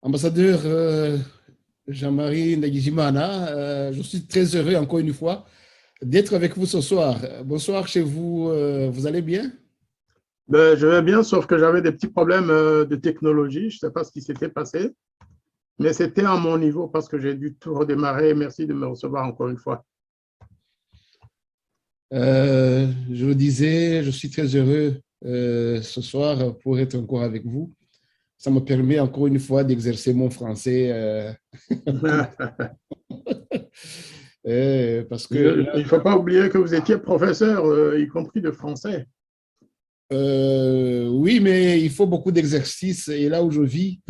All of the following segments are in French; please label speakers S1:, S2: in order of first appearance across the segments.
S1: Ambassadeur Jean-Marie Ndagijimana, je suis très heureux encore une fois d'être avec vous ce soir. Bonsoir chez vous, vous allez bien?
S2: Ben, je vais bien, sauf que j'avais des petits problèmes de technologie. Je ne sais pas ce qui s'était passé, mais c'était à mon niveau parce que j'ai dû tout redémarrer. Merci de me recevoir encore une fois.
S1: Je vous disais, je suis très heureux ce soir pour être encore avec vous. Ça me permet encore une fois d'exercer mon français. Parce que là,
S2: Il ne faut pas oublier que vous étiez professeur, y compris de français.
S1: oui, mais il faut beaucoup d'exercices. Et là où je vis,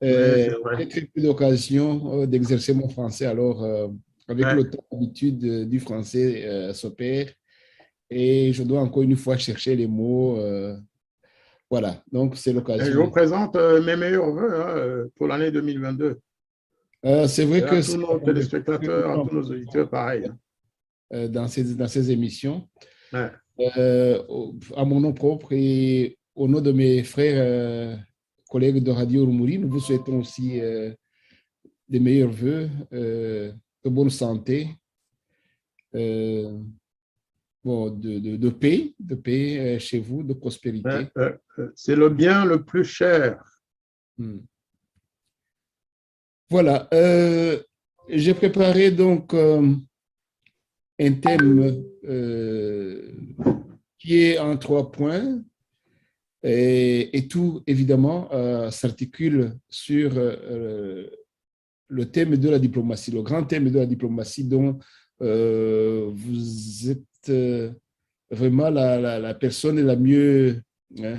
S2: Oui, c'est
S1: j'ai
S2: vrai.
S1: très peu d'occasion d'exercer mon français. Alors, avec
S2: Ouais.
S1: le temps, l'habitude du français s'opère et je dois encore une fois chercher les mots. Voilà, donc c'est
S2: Et je
S1: l'occasion.
S2: vous présente mes meilleurs voeux hein, pour l'année 2022.
S1: C'est
S2: Et
S1: vrai
S2: à
S1: que
S2: tous
S1: c'est
S2: nos téléspectateurs, à tous nos auditeurs, pareil. Hein.
S1: dans ces émissions.
S2: Ouais.
S1: À mon nom propre et au nom de mes frères collègues de Radio Urumuri, nous vous souhaitons aussi des meilleurs voeux, de bonne santé, euh, bon, de paix chez vous, de
S2: Ouais,
S1: prospérité.
S2: c'est le bien le plus cher.
S1: Hmm. Voilà. J'ai préparé donc un thème qui est en 3 points et tout, évidemment, s'articule sur le thème de la diplomatie, le grand thème de la diplomatie dont vous êtes vraiment la personne la mieux, hein,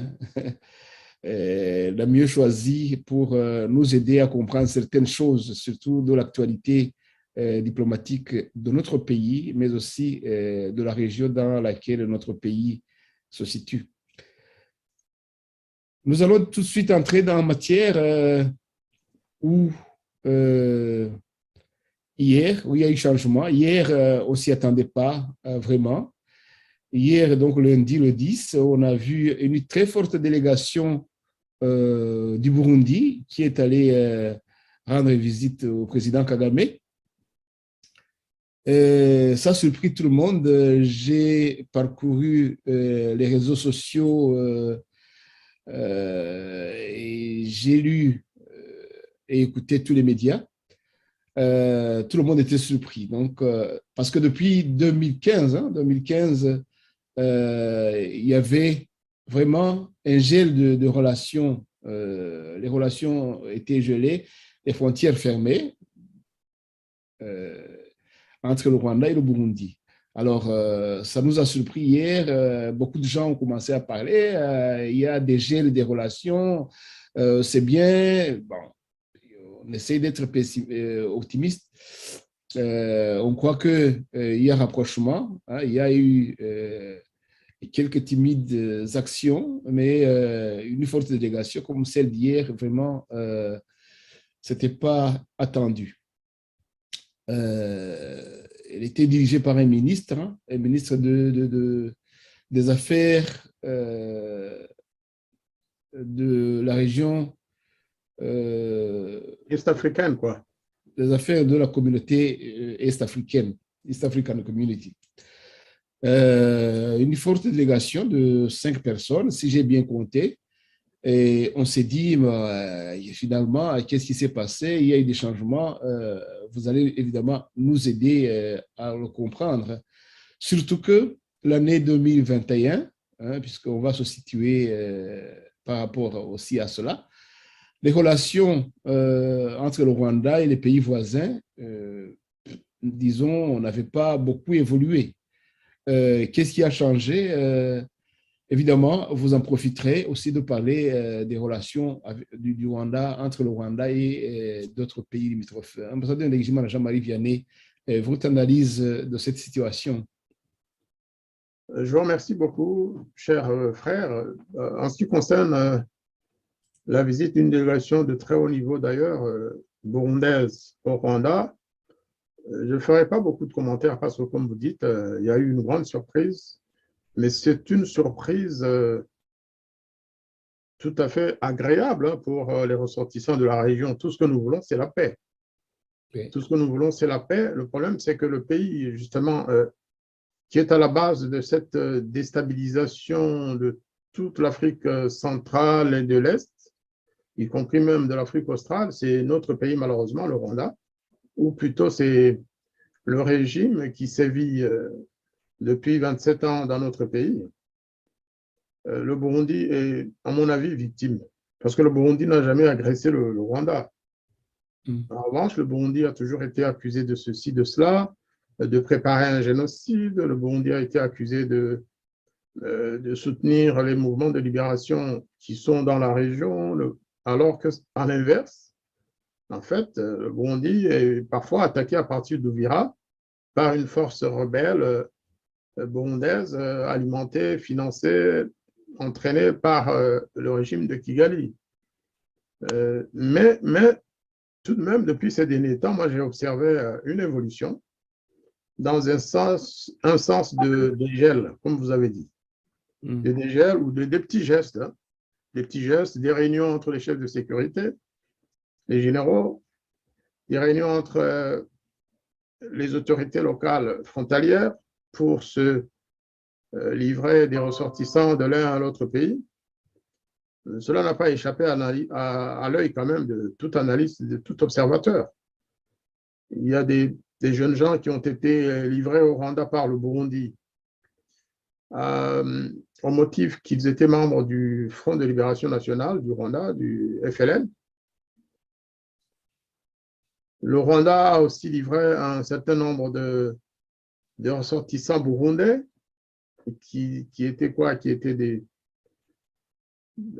S1: la mieux choisie pour nous aider à comprendre certaines choses, surtout de l'actualité diplomatique de notre pays, mais aussi de la région dans laquelle notre pays se situe. Nous allons tout de suite entrer dans la matière où euh, hier, où il y a eu changement. Hier, on ne s'y attendait pas vraiment. Hier, donc lundi, le 10, on a vu une très forte délégation du Burundi qui est allée rendre visite au président Kagame. Ça a surpris tout le monde. J'ai parcouru les réseaux sociaux et j'ai lu et écouté tous les médias. Tout le monde était surpris. Donc, parce que depuis 2015, 2015 il y avait vraiment un gel de relations. Les relations étaient gelées, les frontières fermées euh, entre le Rwanda et le Burundi. Alors, ça nous a surpris hier. Beaucoup de gens ont commencé à parler. Il y a des gels des relations. C'est bien. Bon, on essaie d'être optimiste. On croit qu'il y a rapprochement. Hein, il y a eu quelques timides actions, mais une forte délégation comme celle d'hier, vraiment, ce n'était pas attendu. Elle était dirigée par un ministre des Affaires de la région,
S2: Est-africaine, quoi.
S1: des Affaires de la communauté est-africaine, East African Community. Une forte délégation de 5 personnes, si j'ai bien compté. Et on s'est dit, finalement, qu'est-ce qui s'est passé? Il y a eu des changements. Vous allez évidemment nous aider à le comprendre. Surtout que l'année 2021, hein, puisqu'on va se situer par rapport aussi à cela, les relations entre le Rwanda et les pays voisins, disons, n'avaient pas beaucoup évolué. Qu'est-ce qui a changé? Évidemment, vous en profiterez aussi de parler des relations du Rwanda, entre le Rwanda et d'autres pays limitrophes. Ambassadeur Ndagijimana Jean-Marie Vianney, votre analyse de cette situation?
S2: Je vous remercie beaucoup, cher frère. En ce qui concerne la visite d'une délégation de très haut niveau, d'ailleurs, burundaise au Rwanda, je ne ferai pas beaucoup de commentaires parce que, comme vous dites, il y a eu une grande surprise, mais c'est une surprise tout à fait agréable hein, pour les ressortissants de la région. Tout ce que nous voulons, c'est la paix.
S1: Oui.
S2: Tout ce que nous voulons, c'est la paix. Le problème, c'est que le pays, justement, qui est à la base de cette déstabilisation de toute l'Afrique centrale et de l'Est, y compris même de l'Afrique australe, c'est notre pays, malheureusement, le Rwanda, ou plutôt c'est le régime qui sévit depuis 27 ans dans notre pays. Le Burundi est, à mon avis, victime, parce que le Burundi n'a jamais agressé le Rwanda. En revanche, le Burundi a toujours été accusé de ceci, de cela, de préparer un génocide. Le Burundi a été accusé de soutenir les mouvements de libération qui sont dans la région, alors qu'à l'inverse, en fait, le Burundi est parfois attaqué à partir d'Uvira par une force rebelle burundaise alimentée, financée, entraînée par le régime de Kigali. Mais tout de même, depuis ces derniers temps, moi, j'ai observé une évolution dans un sens de dégel, comme vous avez dit. Des dégels ou des petits gestes, hein, des petits gestes, des réunions entre les chefs de sécurité, les généraux, des réunions entre les autorités locales frontalières pour se livrer des ressortissants de l'un à l'autre pays. Cela n'a pas échappé à l'œil quand même de toute analyste, de tout observateur. Il y a des jeunes gens qui ont été livrés au Rwanda par le Burundi au motif qu'ils étaient membres du Front de libération nationale du Rwanda, du FLN. Le Rwanda a aussi livré un certain nombre de ressortissants burundais qui étaient quoi? Qui étaient des...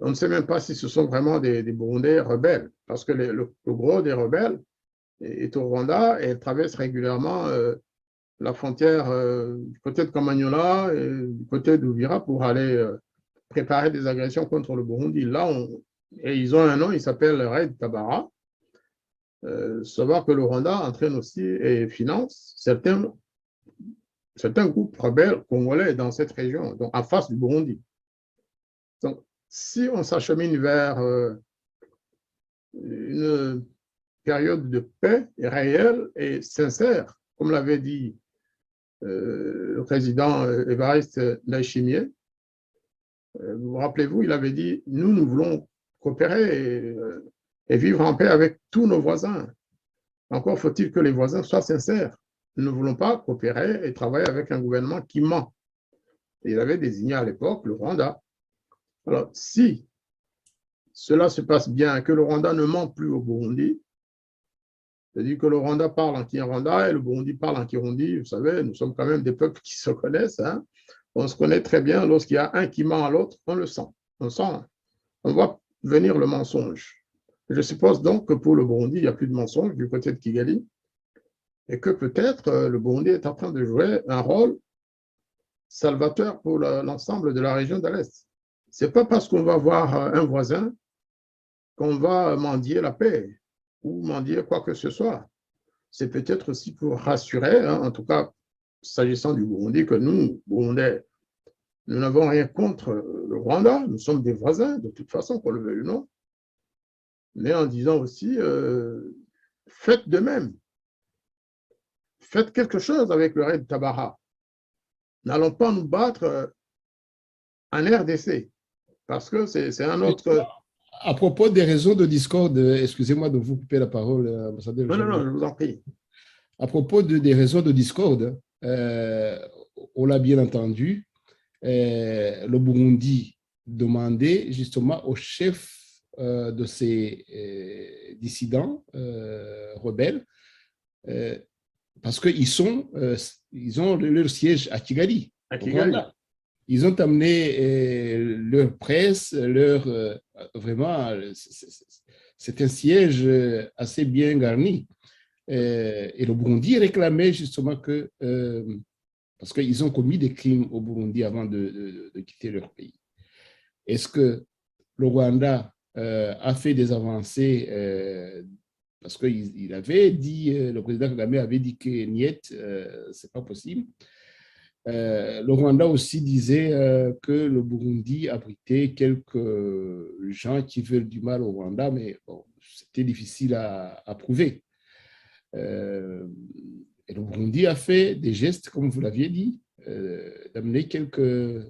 S2: On ne sait même pas si ce sont vraiment des Burundais rebelles, parce que le gros des rebelles est au Rwanda et traverse régulièrement la frontière du côté de Kamanyola et du côté d'Uvira pour aller préparer des agressions contre le Burundi. Là, et ils ont un nom, il s'appelle Red Tabara. Savoir que le Rwanda entraîne aussi et finance certains groupes rebelles congolais dans cette région, donc en face du Burundi. Donc, si on s'achemine vers une période de paix réelle et sincère, comme l'avait dit le président Évariste Ndayishimiye, vous rappelez-vous, il avait dit, nous voulons coopérer et vivre en paix avec tous nos voisins. Encore faut-il que les voisins soient sincères. Nous ne voulons pas coopérer et travailler avec un gouvernement qui ment. Et il avait désigné à l'époque le Rwanda. Alors, si cela se passe bien, que le Rwanda ne ment plus au Burundi, c'est-à-dire que le Rwanda parle en Kinyarwanda et le Burundi parle en Kirundi, vous savez, nous sommes quand même des peuples qui se connaissent. Hein? On se connaît très bien. Lorsqu'il y a un qui ment à l'autre, on le sent. On voit venir le mensonge. Je suppose donc que pour le Burundi, il n'y a plus de mensonge du côté de Kigali et que peut-être le Burundi est en train de jouer un rôle salvateur pour l'ensemble de la région de l'Est. Ce n'est pas parce qu'on va voir un voisin qu'on va mendier la paix ou mendier quoi que ce soit. C'est peut-être aussi pour rassurer, hein, en tout cas, s'agissant du Burundi, que nous, Burundais, nous n'avons rien contre le Rwanda, nous sommes des voisins, de toute façon, qu'on le veuille ou non, mais en disant aussi, faites de même. Faites quelque chose avec le Red Tabara. N'allons pas nous battre en RDC, parce que c'est un autre...
S1: À propos des réseaux de discorde, excusez-moi de vous couper la parole, ambassadeur.
S2: Non, je vous en prie.
S1: À propos des réseaux de discorde, on l'a bien entendu, le Burundi demandait justement au chef de ces dissidents rebelles, parce qu'ils ont leur siège à Kigali.
S2: À Kigali.
S1: Ils ont amené leur presse, vraiment, c'est un siège assez bien garni. Et le Burundi réclamait justement que, parce qu'ils ont commis des crimes au Burundi avant de quitter leur pays. Est-ce que le Rwanda a fait des avancées parce qu'il avait dit, le président Kagame avait dit que niet, c'est pas possible. Le Rwanda aussi disait que le Burundi abritait quelques gens qui veulent du mal au Rwanda, mais bon, c'était difficile à prouver. Et le Burundi a fait des gestes, comme vous l'aviez dit, d'amener quelques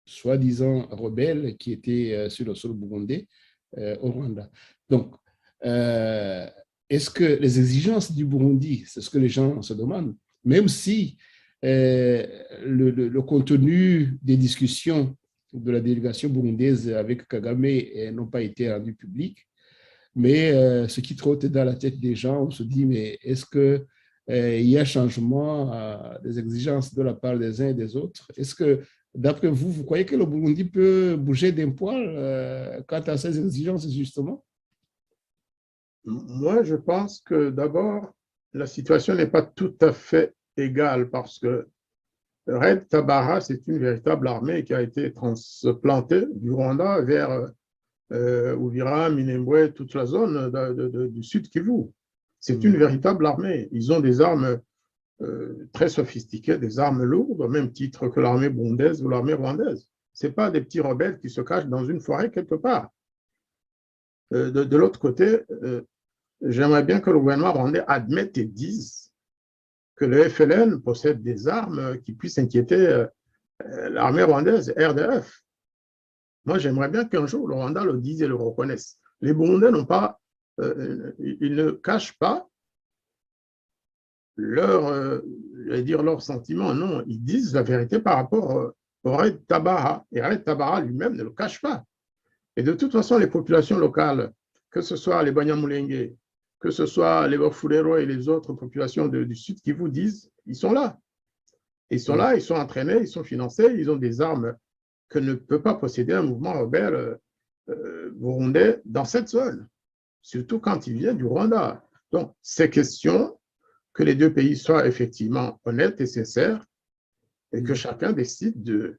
S1: soi-disant rebelles qui étaient sur le sol burundais au Rwanda. Donc, est-ce que les exigences du Burundi, c'est ce que les gens se demandent, même si le contenu des discussions de la délégation burundaise avec Kagame n'ont pas été rendus publics, mais ce qui trotte dans la tête des gens, on se dit, mais est-ce que il y a changement des exigences de la part des uns et des autres? Est-ce que, d'après vous, vous croyez que le Burundi peut bouger d'un poil quant à ces exigences, justement?
S2: Moi, je pense que d'abord, la situation n'est pas tout à fait égale parce que Red Tabara, c'est une véritable armée qui a été transplantée du Rwanda vers Uvira, Minembwe, toute la zone du sud Kivu. C'est une véritable armée. Ils ont des armes très sophistiquées, des armes lourdes, au même titre que l'armée burundaise ou l'armée rwandaise. Ce pas des petits rebelles qui se cachent dans une forêt quelque part. De l'autre côté, j'aimerais bien que le gouvernement rwandais admette et dise que le FLN possède des armes qui puissent inquiéter l'armée rwandaise, RDF. Moi, j'aimerais bien qu'un jour, le Rwanda le dise et le reconnaisse. Les Burundais n'ont pas, ils ne cachent pas leurs sentiments. Non, ils disent la vérité par rapport au Red Tabara. Et Red Tabara lui-même ne le cache pas. Et de toute façon, les populations locales, que ce soit les Banyamulenge, que ce soit les Bafulero et les autres populations du Sud qui vous disent, ils sont là. Ils sont là, ils sont entraînés, ils sont financés, ils ont des armes que ne peut pas posséder un mouvement rebelle burundais dans cette zone, surtout quand il vient du Rwanda. Donc, c'est question que les deux pays soient effectivement honnêtes et sincères et que chacun décide de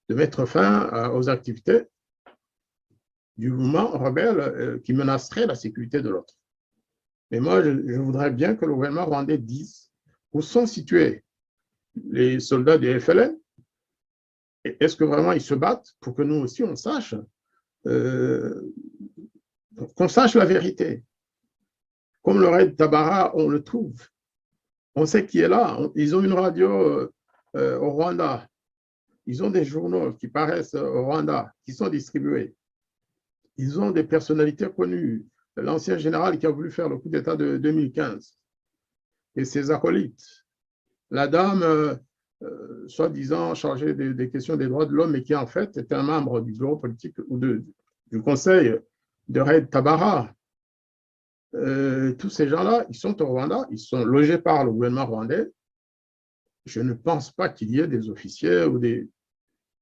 S2: mettre fin aux activités du mouvement rebelle qui menacerait la sécurité de l'autre. Mais moi, je voudrais bien que le gouvernement rwandais dise où sont situés les soldats du FLN. Est-ce que vraiment ils se battent pour que nous aussi on sache, qu'on sache la vérité. Comme le raid Tabara, on le trouve. On sait qui est là. Ils ont une radio au Rwanda. Ils ont des journaux qui paraissent au Rwanda, qui sont distribués. Ils ont des personnalités connues. L'ancien général qui a voulu faire le coup d'État de 2015 et ses acolytes. La dame, soi-disant chargée des questions des droits de l'homme et qui en fait est un membre du bureau politique ou du conseil de Raid Tabara. Tous ces gens-là, ils sont au Rwanda, ils sont logés par le gouvernement rwandais. Je ne pense pas qu'il y ait des officiers ou des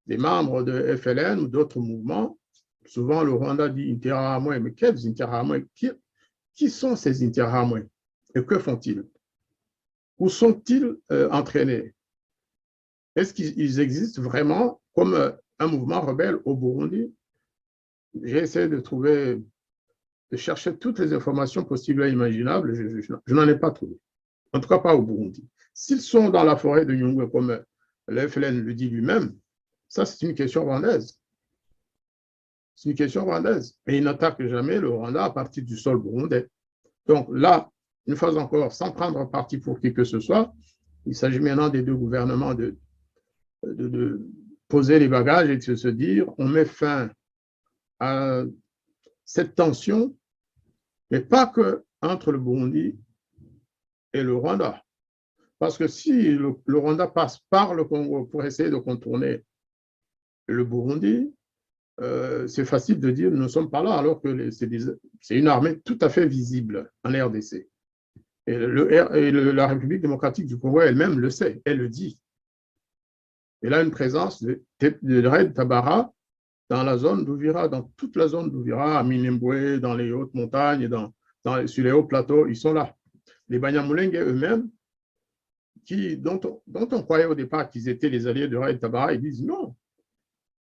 S2: membres de FLN ou d'autres mouvements. Souvent, le Rwanda dit Interahamwe, mais quels Interahamwe? Qui sont ces Interahamwe? Et que font-ils? Où sont-ils entraînés? Est-ce qu'ils existent vraiment comme un mouvement rebelle au Burundi? J'ai essayé de chercher toutes les informations possibles et imaginables. Je n'en ai pas trouvé. En tout cas, pas au Burundi. S'ils sont dans la forêt de Nyungwe, comme le FLN le dit lui-même, ça, c'est une question rwandaise. C'est une question rwandaise. Et ils n'attaquent jamais le Rwanda à partir du sol burundais. Donc là, une fois encore, sans prendre parti pour qui que ce soit, il s'agit maintenant des deux gouvernements de poser les bagages et de se dire on met fin à cette tension, mais pas que entre le Burundi et le Rwanda. Parce que si le Rwanda passe par le Congo pour essayer de contourner le Burundi, c'est facile de dire nous ne sommes pas là, alors que c'est une armée tout à fait visible en RDC. Et la République démocratique du Congo elle-même le sait, elle le dit. Elle a une présence de Red Tabara dans la zone d'Ouvira, dans toute la zone d'Ouvira, à Minembwe, dans les hautes montagnes, sur les hauts plateaux, ils sont là. Les Banyamulenge eux-mêmes, dont on croyait au départ qu'ils étaient les alliés de Red Tabara, ils disent non.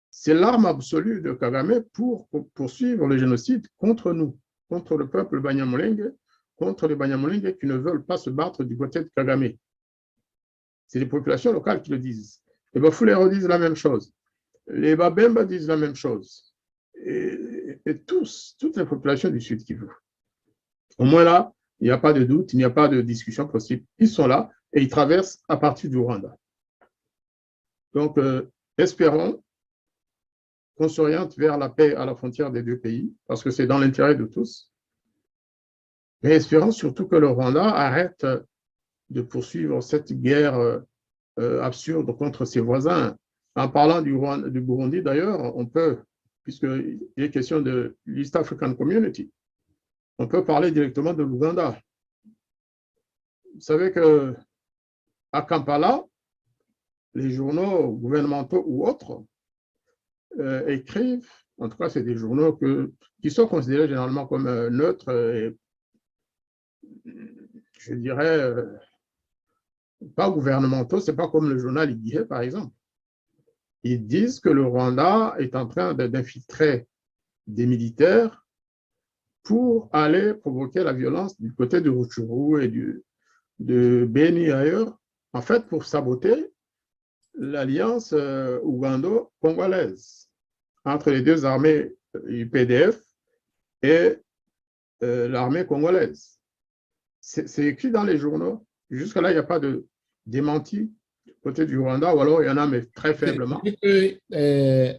S2: C'est l'arme absolue de Kagame pour poursuivre le génocide contre nous, contre le peuple Banyamulenge, contre les Banyamulenge qui ne veulent pas se battre du côté de Kagame. c'est les populations locales qui le disent. Les Bafulero disent la même chose. Les Babemba disent la même chose. Et toutes les populations du Sud Kivu. Au moins là, il n'y a pas de doute, il n'y a pas de discussion possible. Ils sont là et ils traversent à partir du Rwanda. Donc, espérons qu'on s'oriente vers la paix à la frontière des deux pays, parce que c'est dans l'intérêt de tous. Mais espérons surtout que le Rwanda arrête de poursuivre cette guerre absurde contre ses voisins. En parlant du Burundi, d'ailleurs, on peut, puisqu'il est question de l'East African Community, on peut parler directement de l'Ouganda. Vous savez qu'à Kampala, les journaux gouvernementaux ou autres écrivent, en tout cas, c'est des journaux qui sont considérés généralement comme neutres et, je dirais, pas gouvernementaux, c'est pas comme le journal Igihe, par exemple. Ils disent que le Rwanda est en train d'infiltrer des militaires pour aller provoquer la violence du côté de Rutshuru et de Beni ailleurs, en fait, pour saboter l'alliance ougando-congolaise entre les deux armées UPDF et l'armée congolaise. C'est écrit dans les journaux. Jusque-là, il n'y a pas de démenti côté du Rwanda, ou alors il y en a, mais très faiblement.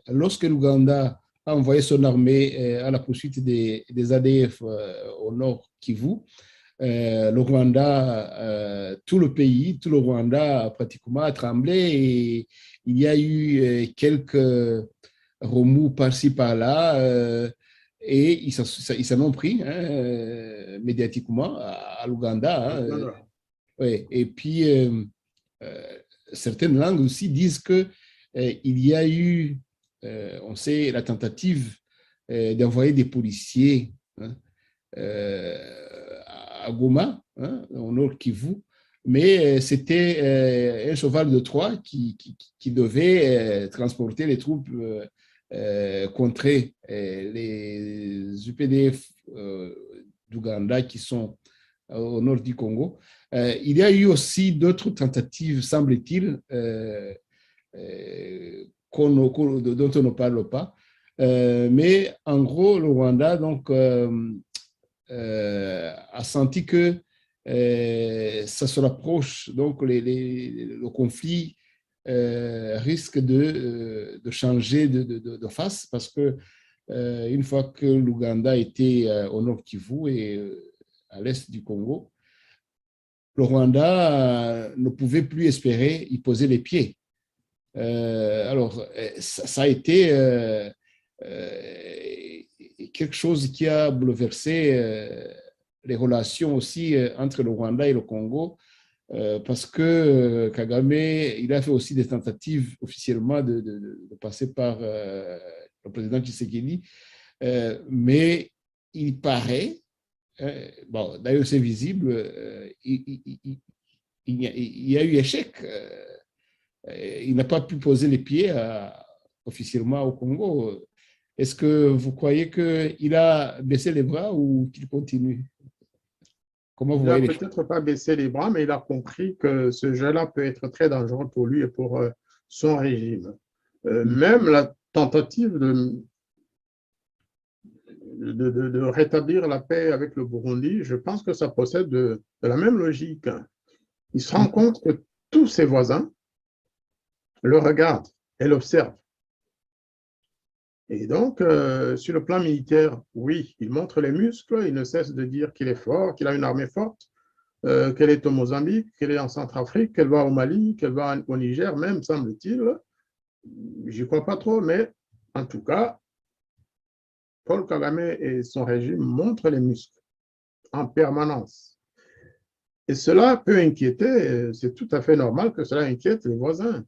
S1: Lorsque l'Ouganda a envoyé son armée à la poursuite des ADF au nord Kivu, le Rwanda, tout le pays, tout le Rwanda pratiquement a tremblé et il y a eu quelques remous par-ci par-là et ils s'en ont pris médiatiquement à l'Ouganda. Ouais. Et puis, certaines langues aussi disent qu'il y a eu, on sait, la tentative d'envoyer des policiers à Goma, au nord Kivu, mais c'était un cheval de Troie qui devait transporter les troupes contrer les UPDF d'Ouganda qui sont au nord du Congo. Il y a eu aussi d'autres tentatives, semble-t-il, dont on ne parle pas. Mais en gros, le Rwanda donc, a senti que ça se rapproche, donc le conflit risque de changer de face parce que une fois que l'Ouganda était au nord Kivu et à l'est du Congo, le Rwanda ne pouvait plus espérer y poser les pieds. Alors, ça a été quelque chose qui a bouleversé les relations aussi entre le Rwanda et le Congo, parce que Kagame, il a fait aussi des tentatives officiellement de passer par le président Tshisekedi, mais il paraît, bon, d'ailleurs c'est visible, il y a eu échec. Il n'a pas pu poser les pieds officiellement au Congo. Est-ce que vous croyez qu'il a baissé les bras ou qu'il continue? Comment vous
S2: Il n'a
S1: voyez les choses?
S2: peut-être pas baissé les bras, mais il a compris que ce jeu-là peut être très dangereux pour lui et pour son régime. Même la tentative de rétablir la paix avec le Burundi, je pense que ça procède de la même logique. Il se rend compte que tous ses voisins le regardent et l'observent. Et donc, sur le plan militaire, oui, il montre les muscles, il ne cesse de dire qu'il est fort, qu'il a une armée forte, qu'elle est au Mozambique, qu'elle est en Centrafrique, qu'elle va au Mali, qu'elle va au Niger, même, semble-t-il. J'y crois pas trop, mais en tout cas, Paul Kagame et son régime montrent les muscles en permanence. Et cela peut inquiéter, c'est tout à fait normal que cela inquiète les voisins.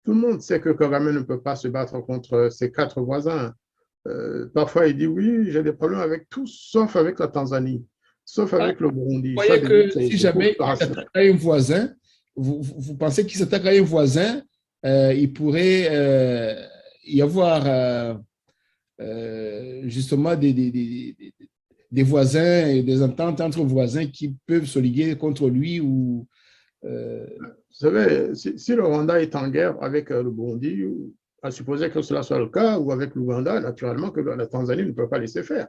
S2: Tout le monde sait que Kagame ne peut pas se battre contre ses 4 voisins. Parfois, il dit oui, j'ai des problèmes avec tous, sauf avec la Tanzanie, sauf avec le Burundi.
S1: Vous voyez que si jamais il s'attaque à un voisin, vous pensez qu'il s'attaque à un voisin, il pourrait y avoir justement des voisins et des ententes entre voisins qui peuvent se liguer contre lui ou
S2: Vous savez, si le Rwanda est en guerre avec le Burundi, à supposer que cela soit le cas, ou avec l'Ouganda, naturellement que la Tanzanie ne peut pas laisser faire,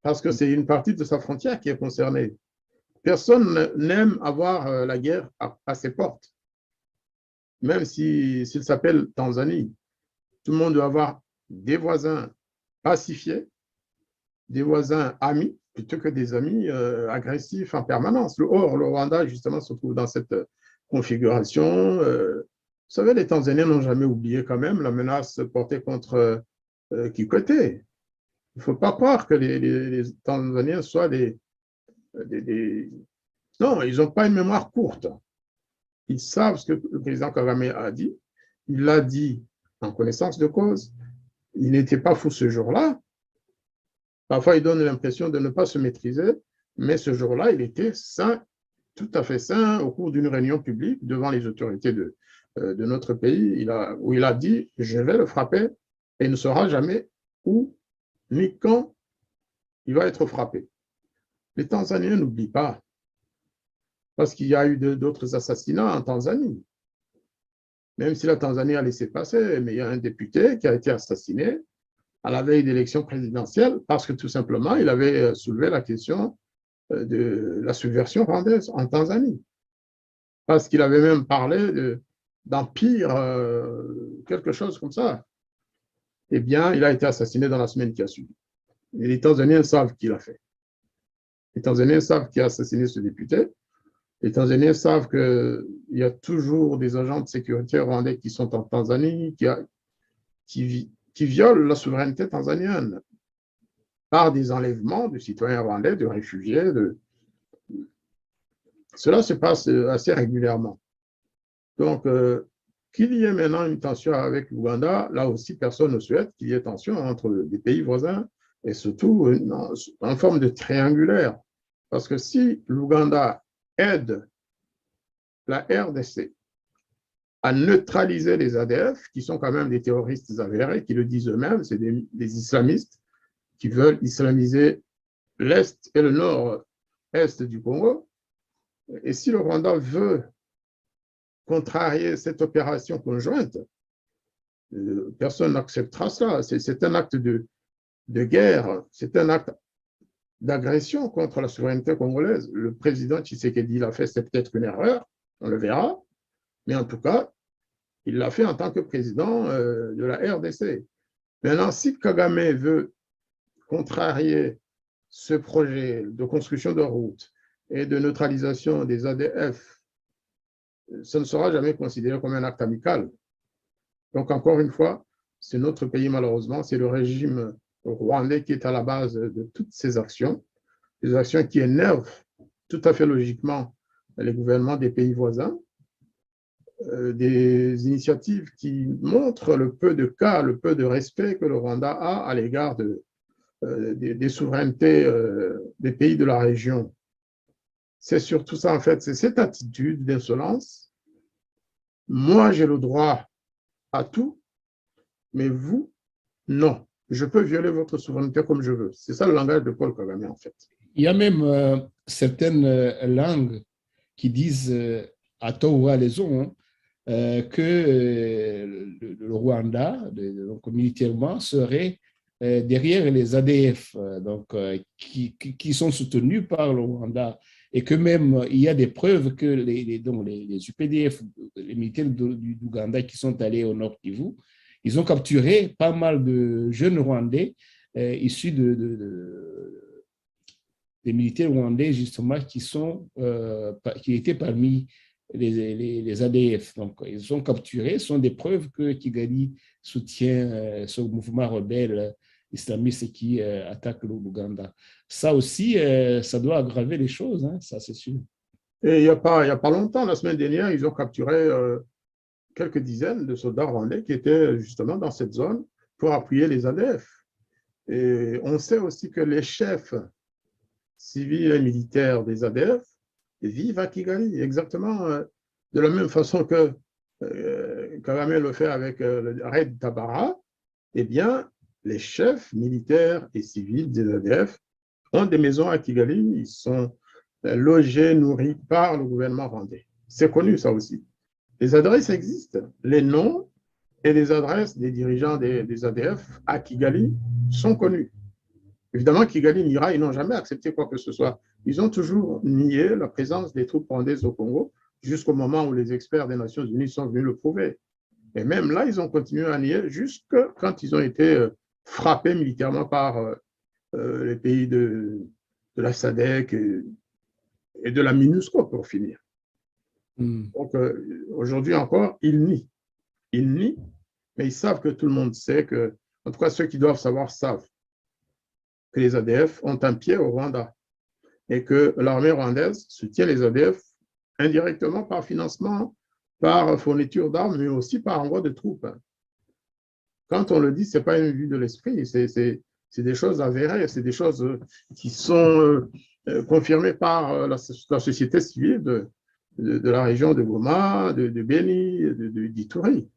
S2: parce que c'est une partie de sa frontière qui est concernée. Personne n'aime avoir la guerre à ses portes, même s'il s'appelle Tanzanie. Tout le monde doit avoir des voisins pacifiés, des voisins amis, plutôt que des amis agressifs en permanence. Or, le Rwanda, justement, se trouve dans cette configuration. Vous savez, les Tanzaniens n'ont jamais oublié quand même la menace portée contre Kikwete. Il ne faut pas croire que les Tanzaniens soient des... Non, ils n'ont pas une mémoire courte. Ils savent ce que le président Kagame a dit. Il l'a dit en connaissance de cause. Il n'était pas fou ce jour-là. Parfois, il donne l'impression de ne pas se maîtriser, mais ce jour-là, il était sain, tout à fait sain, au cours d'une réunion publique devant les autorités de notre pays, où il a dit « je vais le frapper » et il ne saura jamais où ni quand il va être frappé. Les Tanzaniens n'oublient pas, parce qu'il y a eu d'autres assassinats en Tanzanie. Même si la Tanzanie a laissé passer, mais il y a un député qui a été assassiné à la veille d'élections présidentielles parce que tout simplement, il avait soulevé la question de la subversion rwandaise en Tanzanie. Parce qu'il avait même parlé d'empire, quelque chose comme ça. Eh bien, il a été assassiné dans la semaine qui a suivi. Et les Tanzaniens savent qui l'a fait. Les Tanzaniens savent qui a assassiné ce député. Les Tanzaniens savent qu'il y a toujours des agents de sécurité rwandais qui sont en Tanzanie, qui violent la souveraineté tanzanienne par des enlèvements de citoyens rwandais, de réfugiés. Cela se passe assez régulièrement. Donc, qu'il y ait maintenant une tension avec l'Ouganda, là aussi, personne ne souhaite qu'il y ait tension entre des pays voisins et surtout en forme de triangulaire. Parce que si l'Ouganda aide la RDC à neutraliser les ADF, qui sont quand même des terroristes avérés, qui le disent eux-mêmes, c'est des islamistes qui veulent islamiser l'Est et le Nord-Est du Congo. Et si le Rwanda veut contrarier cette opération conjointe, personne n'acceptera ça. C'est un acte de guerre, c'est un acte d'agression contre la souveraineté congolaise. Le président Tshisekedi l'a fait, c'est peut-être une erreur, on le verra, mais en tout cas, il l'a fait en tant que président de la RDC. Maintenant, si Kagame veut contrarier ce projet de construction de routes et de neutralisation des ADF, ça ne sera jamais considéré comme un acte amical. Donc, encore une fois, c'est notre pays, malheureusement, c'est le régime rwandais qui est à la base de toutes ces actions, des actions qui énervent tout à fait logiquement les gouvernements des pays voisins, des initiatives qui montrent le peu de cas, le peu de respect que le Rwanda a à l'égard des souverainetés des pays de la région. C'est surtout ça, en fait, c'est cette attitude d'insolence. Moi, j'ai le droit à tout, mais vous, non. Je peux violer votre souveraineté comme je veux. C'est ça le langage de Paul Kagame, en fait.
S1: Il y a même certaines langues qui disent, à tort ou à raison, que le Rwanda, donc militairement, serait derrière les ADF, qui sont soutenus par le Rwanda, et que même il y a des preuves que les UPDF, les militaires du Ouganda qui sont allés au Nord Kivu, ils ont capturé pas mal de jeunes Rwandais issus des militaires rwandais, justement, qui étaient parmi les ADF. Donc, ils sont capturés, ce sont des preuves que Kigali soutient ce mouvement rebelle islamiste qui attaque l'Ouganda. Ça aussi, ça doit aggraver les choses, hein, ça c'est sûr.
S2: Et il n'y a pas longtemps, la semaine dernière, ils ont capturé quelques dizaines de soldats rwandais qui étaient justement dans cette zone pour appuyer les ADF. Et on sait aussi que les chefs civils et militaires des ADF vivent à Kigali, exactement de la même façon que Kagame le fait avec le raid Tabara. Eh bien, les chefs militaires et civils des ADF ont des maisons à Kigali, ils sont logés, nourris par le gouvernement rwandais. C'est connu, ça aussi. Les adresses existent. Les noms et les adresses des dirigeants des ADF à Kigali sont connus. Évidemment, Kigali n'ira, ils n'ont jamais accepté quoi que ce soit. Ils ont toujours nié la présence des troupes rwandaises au Congo jusqu'au moment où les experts des Nations Unies sont venus le prouver. Et même là, ils ont continué à nier jusqu'à quand ils ont été frappés militairement par les pays de la SADC et de la MINUSCO, pour finir. Donc, aujourd'hui encore, ils nient. Ils nient, mais ils savent que tout le monde sait que, en tout cas, ceux qui doivent savoir savent que les ADF ont un pied au Rwanda et que l'armée rwandaise soutient les ADF indirectement par financement, par fourniture d'armes, mais aussi par envoi de troupes. Quand on le dit, ce n'est pas une vue de l'esprit, c'est des choses avérées, c'est des choses qui sont confirmées par la société civile de la région de Goma, de Beni, d'Ituri.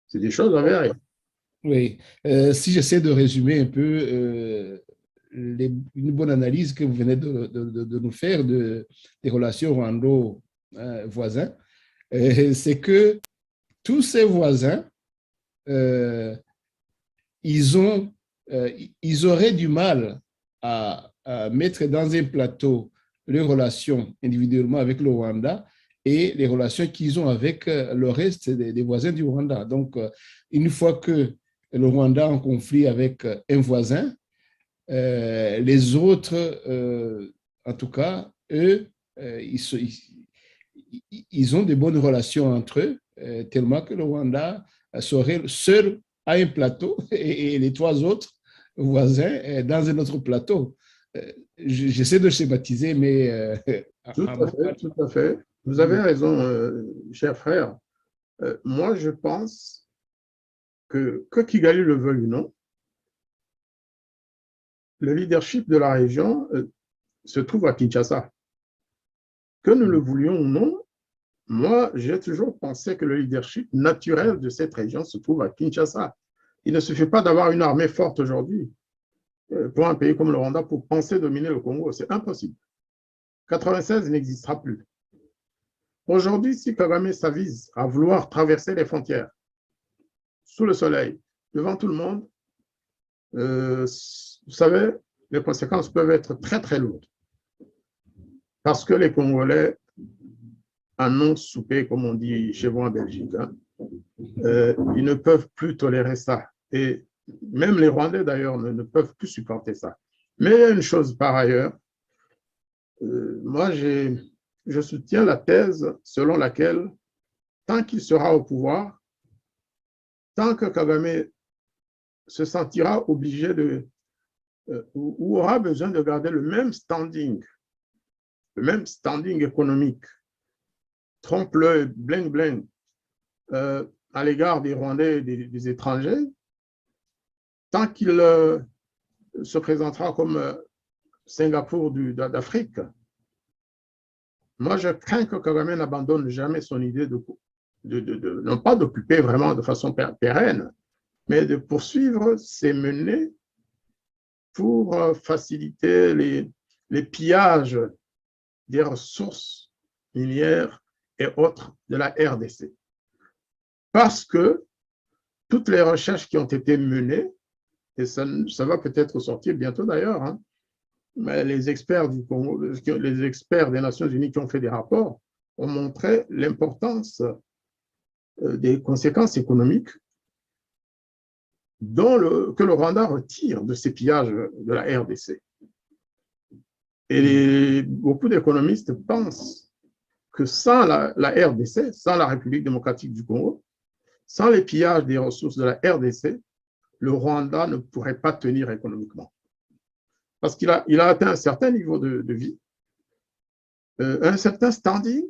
S2: C'est des choses avérées.
S1: Oui. Si j'essaie de résumer un peu une bonne analyse que vous venez de nous faire des relations rwando-voisins, c'est que tous ces voisins, ils auraient du mal à mettre dans un plateau les relations individuellement avec le Rwanda et les relations qu'ils ont avec le reste des voisins du Rwanda. Donc, une fois que le Rwanda est en conflit avec un voisin, les autres, en tout cas, eux, ils ont de bonnes relations entre eux, tellement que le Rwanda serait seul à un plateau et les trois autres voisins dans un autre plateau. J'essaie de schématiser, mais...
S2: Tout à fait, tout à fait. Vous avez raison, cher frère. Moi, je pense que Kigali le veuille ou non, le leadership de la région se trouve à Kinshasa. Que nous le voulions ou non, moi, j'ai toujours pensé que le leadership naturel de cette région se trouve à Kinshasa. Il ne suffit pas d'avoir une armée forte aujourd'hui pour un pays comme le Rwanda pour penser dominer le Congo. C'est impossible. 96 n'existera plus. Aujourd'hui, si Kagame s'avise à vouloir traverser les frontières sous le soleil, devant tout le monde, vous savez, les conséquences peuvent être très, très lourdes. Parce que les Congolais en ont soupé, comme on dit chez vous en Belgique. Hein. Ils ne peuvent plus tolérer ça. Et même les Rwandais, d'ailleurs, ne peuvent plus supporter ça. Mais il y a une chose par ailleurs. Moi, je soutiens la thèse selon laquelle, tant qu'il sera au pouvoir, tant que Kagame se sentira obligé ou aura besoin de garder le même standing économique, trompe-l'œil, bling-bling, à l'égard des Rwandais et des étrangers, tant qu'il se présentera comme Singapour d'Afrique, moi je crains que Kagame n'abandonne jamais son idée non pas d'occuper vraiment de façon pérenne, mais de poursuivre ses menées pour faciliter les pillages des ressources minières et autres de la RDC. Parce que toutes les recherches qui ont été menées, et ça va peut-être sortir bientôt d'ailleurs, hein, mais les experts du Congo, les experts des Nations Unies qui ont fait des rapports ont montré l'importance des conséquences économiques que le Rwanda retire de ces pillages de la RDC. Et beaucoup d'économistes pensent que sans la RDC, sans la République démocratique du Congo, sans les pillages des ressources de la RDC, le Rwanda ne pourrait pas tenir économiquement. Parce qu'il a atteint un certain niveau de vie, un certain standing,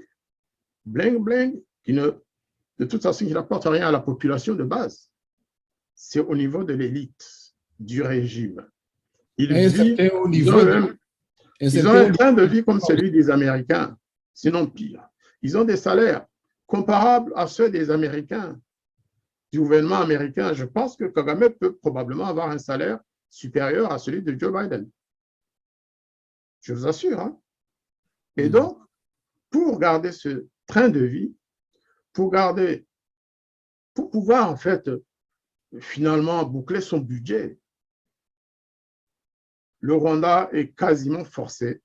S2: bling-bling, de toute façon, qui n'apporte rien à la population de base. C'est au niveau de l'élite du régime. Ils ont un train de vie comme celui des Américains, sinon pire. Ils ont des salaires comparables à ceux des Américains, du gouvernement américain. Je pense que Kagame peut probablement avoir un salaire supérieur à celui de Joe Biden. Je vous assure. Hein? Et donc, pour garder ce train de vie pour pouvoir en fait finalement boucler son budget. Le Rwanda est quasiment forcé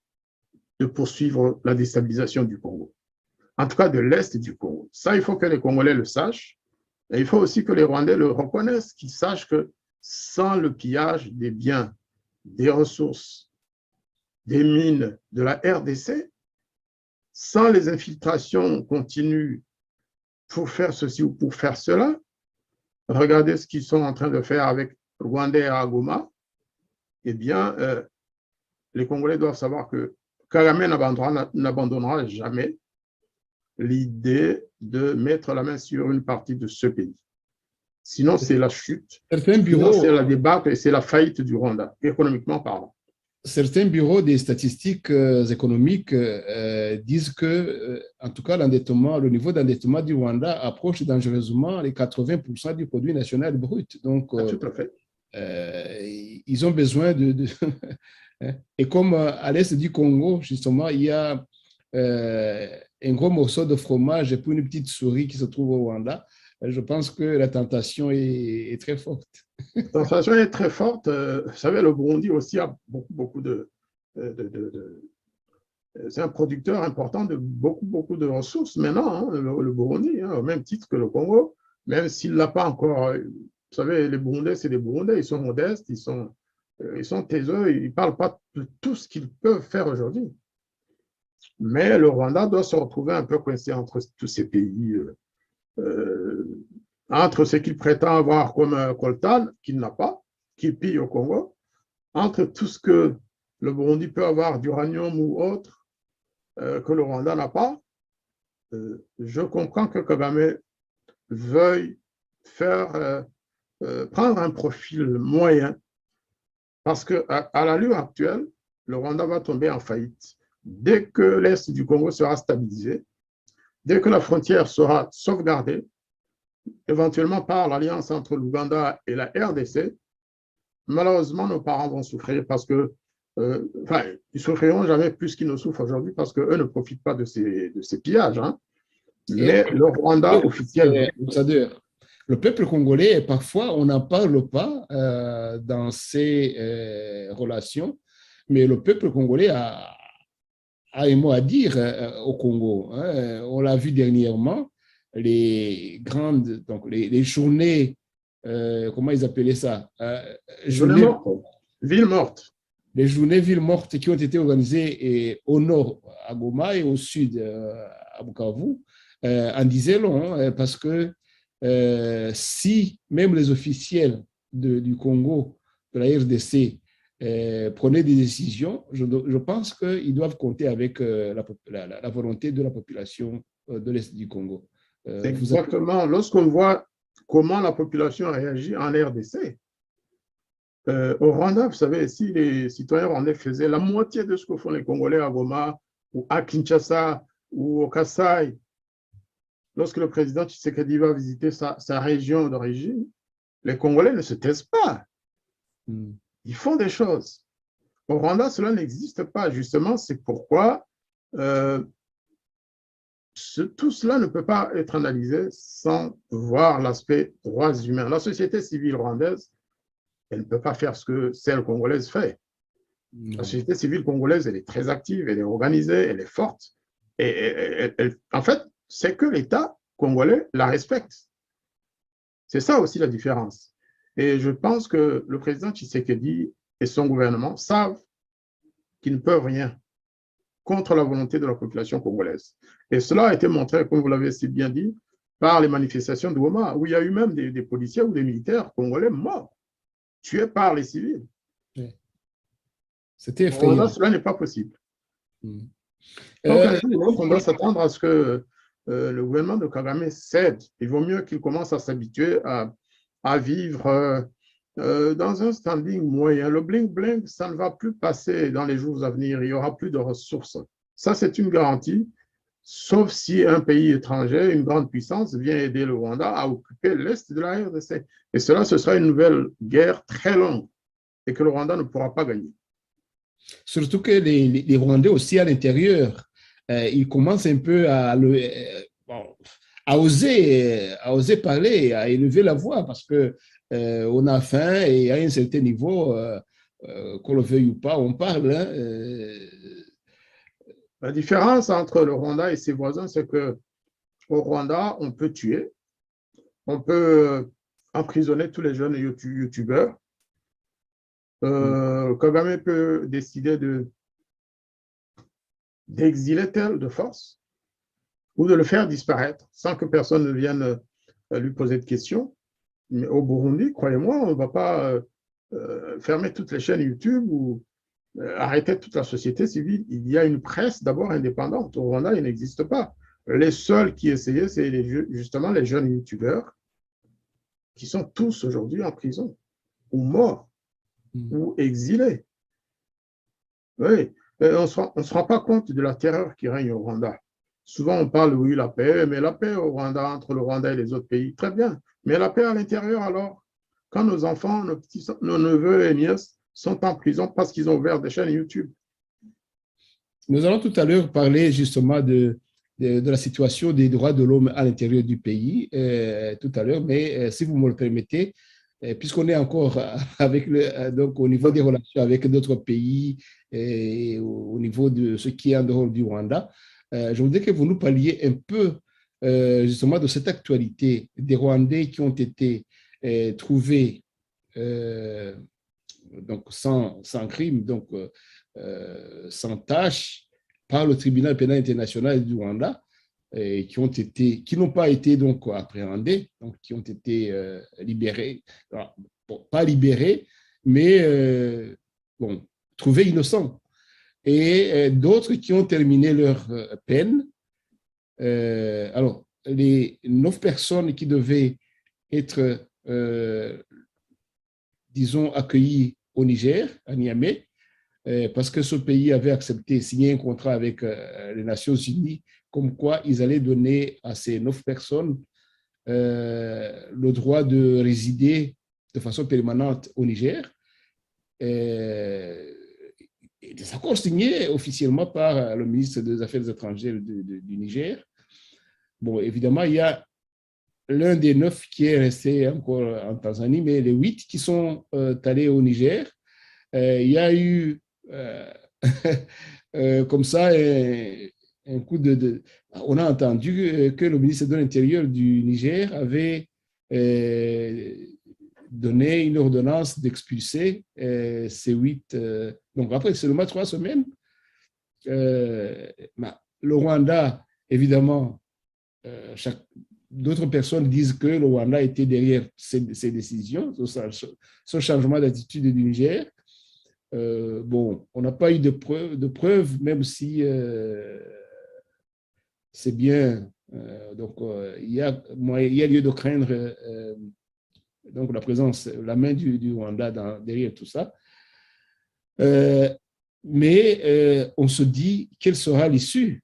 S2: de poursuivre la déstabilisation du Congo, en tout cas de l'Est du Congo. Ça, il faut que les Congolais le sachent, et il faut aussi que les Rwandais le reconnaissent, qu'ils sachent que sans le pillage des biens, des ressources, des mines de la RDC, sans les infiltrations continues pour faire ceci ou pour faire cela, regardez ce qu'ils sont en train de faire avec Rwandais à Goma, eh bien, les Congolais doivent savoir que Kagame n'abandonnera jamais l'idée de mettre la main sur une partie de ce pays. Sinon, c'est la chute, sinon c'est la débâcle et c'est la faillite du Rwanda, économiquement parlant.
S1: Certains bureaux des statistiques économiques disent que, en tout cas, le niveau d'endettement du Rwanda approche dangereusement les 80% du produit national brut. Donc,
S2: tout à fait.
S1: Ils ont besoin Et comme à l'est du Congo, justement, il y a un gros morceau de fromage et puis une petite souris qui se trouve au Rwanda, je pense que la tentation est très forte.
S2: La tentation est très forte. Vous savez, le Burundi aussi a beaucoup c'est un producteur important de beaucoup de ressources maintenant, hein, le Burundi, hein, au même titre que le Congo, même s'il ne l'a pas encore. Vous savez, les Burundais, c'est des Burundais, ils sont modestes, ils sont taiseux, ils ne parlent pas de tout ce qu'ils peuvent faire aujourd'hui. Mais le Rwanda doit se retrouver un peu coincé entre tous ces pays, entre ce qu'il prétend avoir comme coltan, qu'il n'a pas, qu'il pille au Congo, entre tout ce que le Burundi peut avoir d'uranium ou autre, que le Rwanda n'a pas. Je comprends que Kagame veuille prendre un profil moyen, parce qu'à l'allure actuelle, le Rwanda va tomber en faillite. Dès que l'Est du Congo sera stabilisé, dès que la frontière sera sauvegardée, éventuellement par l'alliance entre l'Ouganda et la RDC, malheureusement, nos parents vont souffrir parce que, ils souffriront jamais plus qu'ils ne souffrent aujourd'hui parce qu'eux ne profitent pas de ces pillages. Hein. Mais le Rwanda officiel.
S1: Le peuple congolais, parfois, on n'en parle pas dans ces relations, mais le peuple congolais a un mot à dire au Congo. Hein. On l'a vu dernièrement, les grandes, donc les journées, comment ils appelaient ça
S2: Ville morte.
S1: Les journées villes mortes qui ont été organisées au nord à Goma et au sud à Bukavu en disaient long, parce que si même les officiels du Congo, de la RDC, prenaient des décisions, je pense qu'ils doivent compter avec la volonté de la population de l'Est du Congo.
S2: Exactement. Lorsqu'on voit comment la population réagit en RDC, au Rwanda, vous savez, si les citoyens rwandais faisaient la moitié de ce que font les Congolais à Goma ou à Kinshasa ou au Kasaï, lorsque le président Tshisekedi va visiter sa région d'origine, les Congolais ne se taisent pas. Ils font des choses. Au Rwanda, cela n'existe pas. Justement, c'est pourquoi tout cela ne peut pas être analysé sans voir l'aspect droits humains. La société civile rwandaise, elle ne peut pas faire ce que celle congolaise fait. La société civile congolaise, elle est très active, elle est organisée, elle est forte. Et en fait, c'est que l'État congolais la respecte. C'est ça aussi la différence. Et je pense que le président Tshisekedi et son gouvernement savent qu'ils ne peuvent rien contre la volonté de la population congolaise. Et cela a été montré, comme vous l'avez si bien dit, par les manifestations de Goma, où il y a eu même des policiers ou des militaires congolais morts, tués par les civils.
S1: C'était effrayant.
S2: Cela n'est pas possible. Donc, un jour ou l'autre, on doit s'attendre à ce que le gouvernement de Kagame cède. Il vaut mieux qu'il commence à s'habituer à vivre dans un standing moyen. Le bling-bling, ça ne va plus passer dans les jours à venir. Il n'y aura plus de ressources. Ça, c'est une garantie, sauf si un pays étranger, une grande puissance, vient aider le Rwanda à occuper l'Est de la RDC. Et cela, ce sera une nouvelle guerre très longue et que le Rwanda ne pourra pas gagner.
S1: Surtout que les Rwandais aussi à l'intérieur il commence un peu bon, à oser parler, à élever la voix parce que on a faim et à un certain niveau, qu'on le veuille ou pas, on parle. Hein,
S2: La différence entre le Rwanda et ses voisins, c'est que au Rwanda, on peut tuer, on peut emprisonner tous les jeunes youtubeurs. Kagame peut décider d'exiler tel de force ou de le faire disparaître sans que personne ne vienne lui poser de questions. Mais au Burundi, croyez-moi, on ne va pas fermer toutes les chaînes YouTube ou arrêter toute la société civile. Il y a une presse d'abord indépendante. Au Rwanda, il n'existe pas. Les seuls qui essayaient, c'est justement les jeunes YouTubeurs qui sont tous aujourd'hui en prison ou morts ou exilés. Oui, on ne se rend pas compte de la terreur qui règne au Rwanda. Souvent, on parle, oui, la paix, mais la paix au Rwanda, entre le Rwanda et les autres pays, très bien. Mais la paix à l'intérieur, alors, quand nos enfants, nos neveux et nièces sont en prison parce qu'ils ont ouvert des chaînes YouTube.
S1: Nous allons tout à l'heure parler justement de la situation des droits de l'homme à l'intérieur du pays, tout à l'heure, mais si vous me le permettez, puisqu'on est encore avec donc au niveau des relations avec d'autres pays et au niveau de ce qui est en dehors du Rwanda, je voudrais que vous nous parliez un peu justement de cette actualité des Rwandais qui ont été trouvés donc sans crime, donc sans tâche par le tribunal pénal international du Rwanda, et qui n'ont pas été donc appréhendés, donc qui ont été libérés, alors, bon, pas libérés, mais bon, trouvés innocents, et d'autres qui ont terminé leur peine. Alors, les 9 personnes qui devaient être, disons, accueillies au Niger, à Niamey, parce que ce pays avait accepté, signé un contrat avec les Nations Unies, comme quoi ils allaient donner à ces 9 personnes le droit de résider de façon permanente au Niger. Et des accords signés officiellement par le ministre des Affaires étrangères du Niger. Bon, évidemment, il y a l'un des 9 qui est resté encore en Tanzanie, mais les 8 qui sont allés au Niger. Il y a eu comme ça un coup On a entendu que le ministre de l'Intérieur du Niger avait donné une ordonnance d'expulser ces 8. Donc après seulement 3 semaines, le Rwanda, évidemment, d'autres personnes disent que le Rwanda était derrière ces décisions, ce changement d'attitude du Niger. Bon, on n'a pas eu de preuves, même si c'est bien. Donc, il y a lieu de craindre donc la présence, la main du Rwanda derrière tout ça. Mais on se dit, quelle sera l'issue?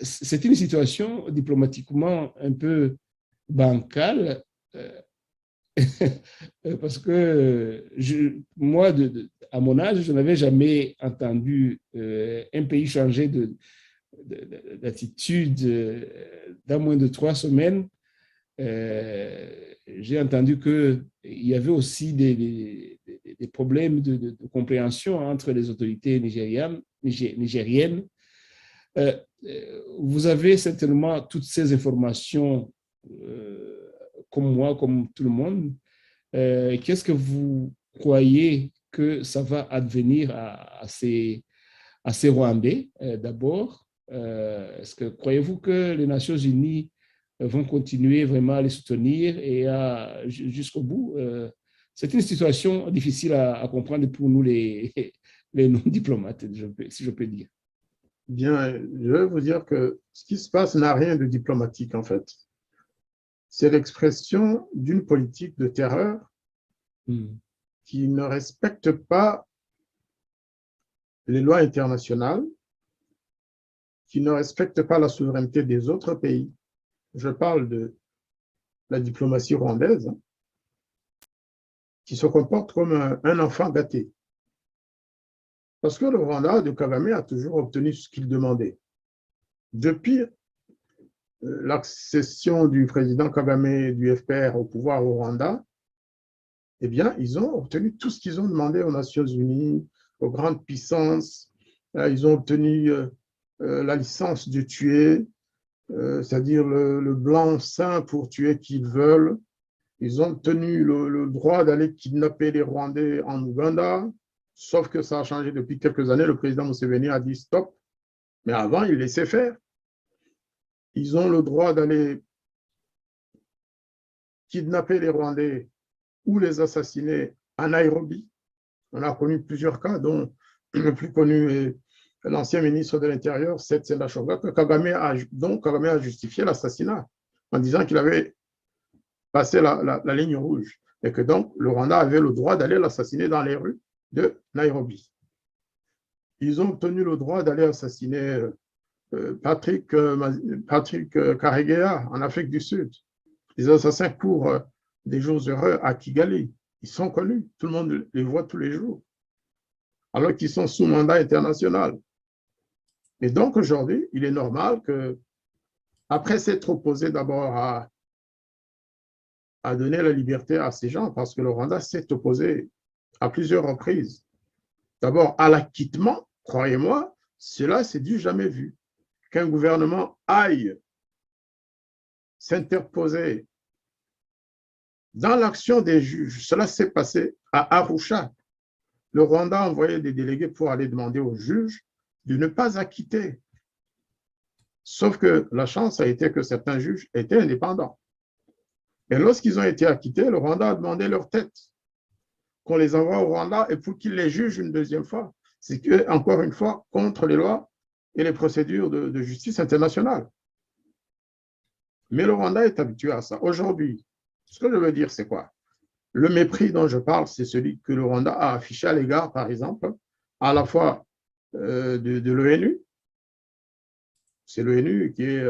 S1: C'est une situation diplomatiquement un peu bancale. Parce que moi, à mon âge, je n'avais jamais entendu un pays changer d'attitude dans moins de 3 semaines. J'ai entendu qu'il y avait aussi des problèmes de compréhension entre les autorités nigériennes. Vous avez certainement toutes ces informations comme moi, comme tout le monde. Qu'est-ce que vous croyez que ça va advenir à ces Rwandais d'abord? Est-ce que croyez-vous que les Nations Unies vont continuer vraiment à les soutenir et jusqu'au bout? C'est une situation difficile à comprendre pour nous les non-diplomates, si je peux dire.
S2: Bien, je vais vous dire que ce qui se passe n'a rien de diplomatique en fait. C'est l'expression d'une politique de terreur qui ne respecte pas les lois internationales, qui ne respecte pas la souveraineté des autres pays. Je parle de la diplomatie rwandaise, qui se comporte comme un enfant gâté. Parce que le Rwanda de Kagame a toujours obtenu ce qu'il demandait. depuis l'accession du président Kagame du FPR au pouvoir au Rwanda, eh bien, ils ont obtenu tout ce qu'ils ont demandé aux Nations Unies, aux grandes puissances. Ils ont obtenu la licence de tuer, c'est-à-dire le blanc-seing pour tuer qui ils veulent. Ils ont obtenu le droit d'aller kidnapper les Rwandais en Ouganda, sauf que ça a changé depuis quelques années. Le président Museveni a dit stop, mais avant, il laissait faire. Ils ont le droit d'aller kidnapper les Rwandais ou les assassiner à Nairobi. On a connu plusieurs cas, dont le plus connu est l'ancien ministre de l'Intérieur, Seth Sendashonga, dont Kagame a justifié l'assassinat en disant qu'il avait passé la ligne rouge et que donc le Rwanda avait le droit d'aller l'assassiner dans les rues de Nairobi. Ils ont obtenu le droit d'aller assassiner Patrick Karegeya en Afrique du Sud. Les assassins courent des jours heureux à Kigali. Ils sont connus, tout le monde les voit tous les jours, alors qu'ils sont sous mandat international. Et donc aujourd'hui, il est normal que, après s'être opposé d'abord à donner la liberté à ces gens, parce que le Rwanda s'est opposé à plusieurs reprises. D'abord à l'acquittement, croyez-moi, cela c'est du jamais vu. Qu'un gouvernement aille s'interposer dans l'action des juges. Cela s'est passé à Arusha. Le Rwanda a envoyé des délégués pour aller demander aux juges de ne pas acquitter. Sauf que la chance a été que certains juges étaient indépendants. Et lorsqu'ils ont été acquittés, le Rwanda a demandé leur tête, qu'on les envoie au Rwanda et pour qu'ils les jugent une deuxième fois. C'est encore une fois contre les lois et les procédures de justice internationale. Mais le Rwanda est habitué à ça. Aujourd'hui, ce que je veux dire, c'est quoi? Le mépris dont je parle, c'est celui que le Rwanda a affiché à l'égard, par exemple, à la fois de l'ONU. C'est l'ONU qui est,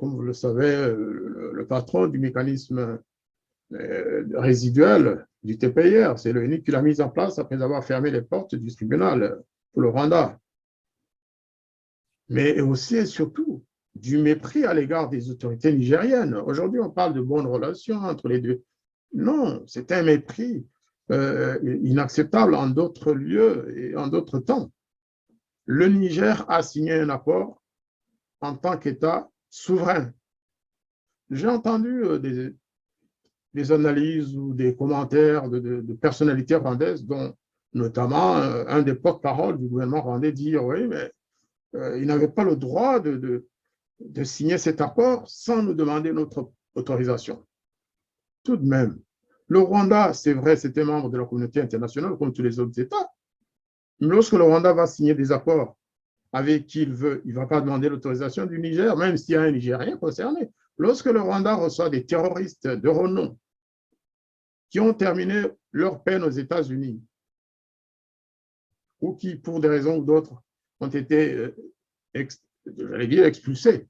S2: comme vous le savez, le patron du mécanisme résiduel du TPIR. C'est l'ONU qui l'a mise en place après avoir fermé les portes du tribunal pour le Rwanda. Mais aussi et surtout du mépris à l'égard des autorités nigériennes. Aujourd'hui, on parle de bonnes relations entre les deux. Non, c'est un mépris inacceptable en d'autres lieux et en d'autres temps. Le Niger a signé un accord en tant qu'État souverain. J'ai entendu des analyses ou des commentaires de personnalités rwandaises, dont notamment un des porte-parole du gouvernement rwandais dire oui, mais il n'avait pas le droit de signer cet accord sans nous demander notre autorisation. Tout de même, le Rwanda, c'est vrai, c'était membre de la communauté internationale comme tous les autres États. Mais lorsque le Rwanda va signer des accords avec qui il veut, il ne va pas demander l'autorisation du Niger, même s'il y a un Nigérien concerné. Lorsque le Rwanda reçoit des terroristes de renom qui ont terminé leur peine aux États-Unis ou qui, pour des raisons ou d'autres, ont été, expulsés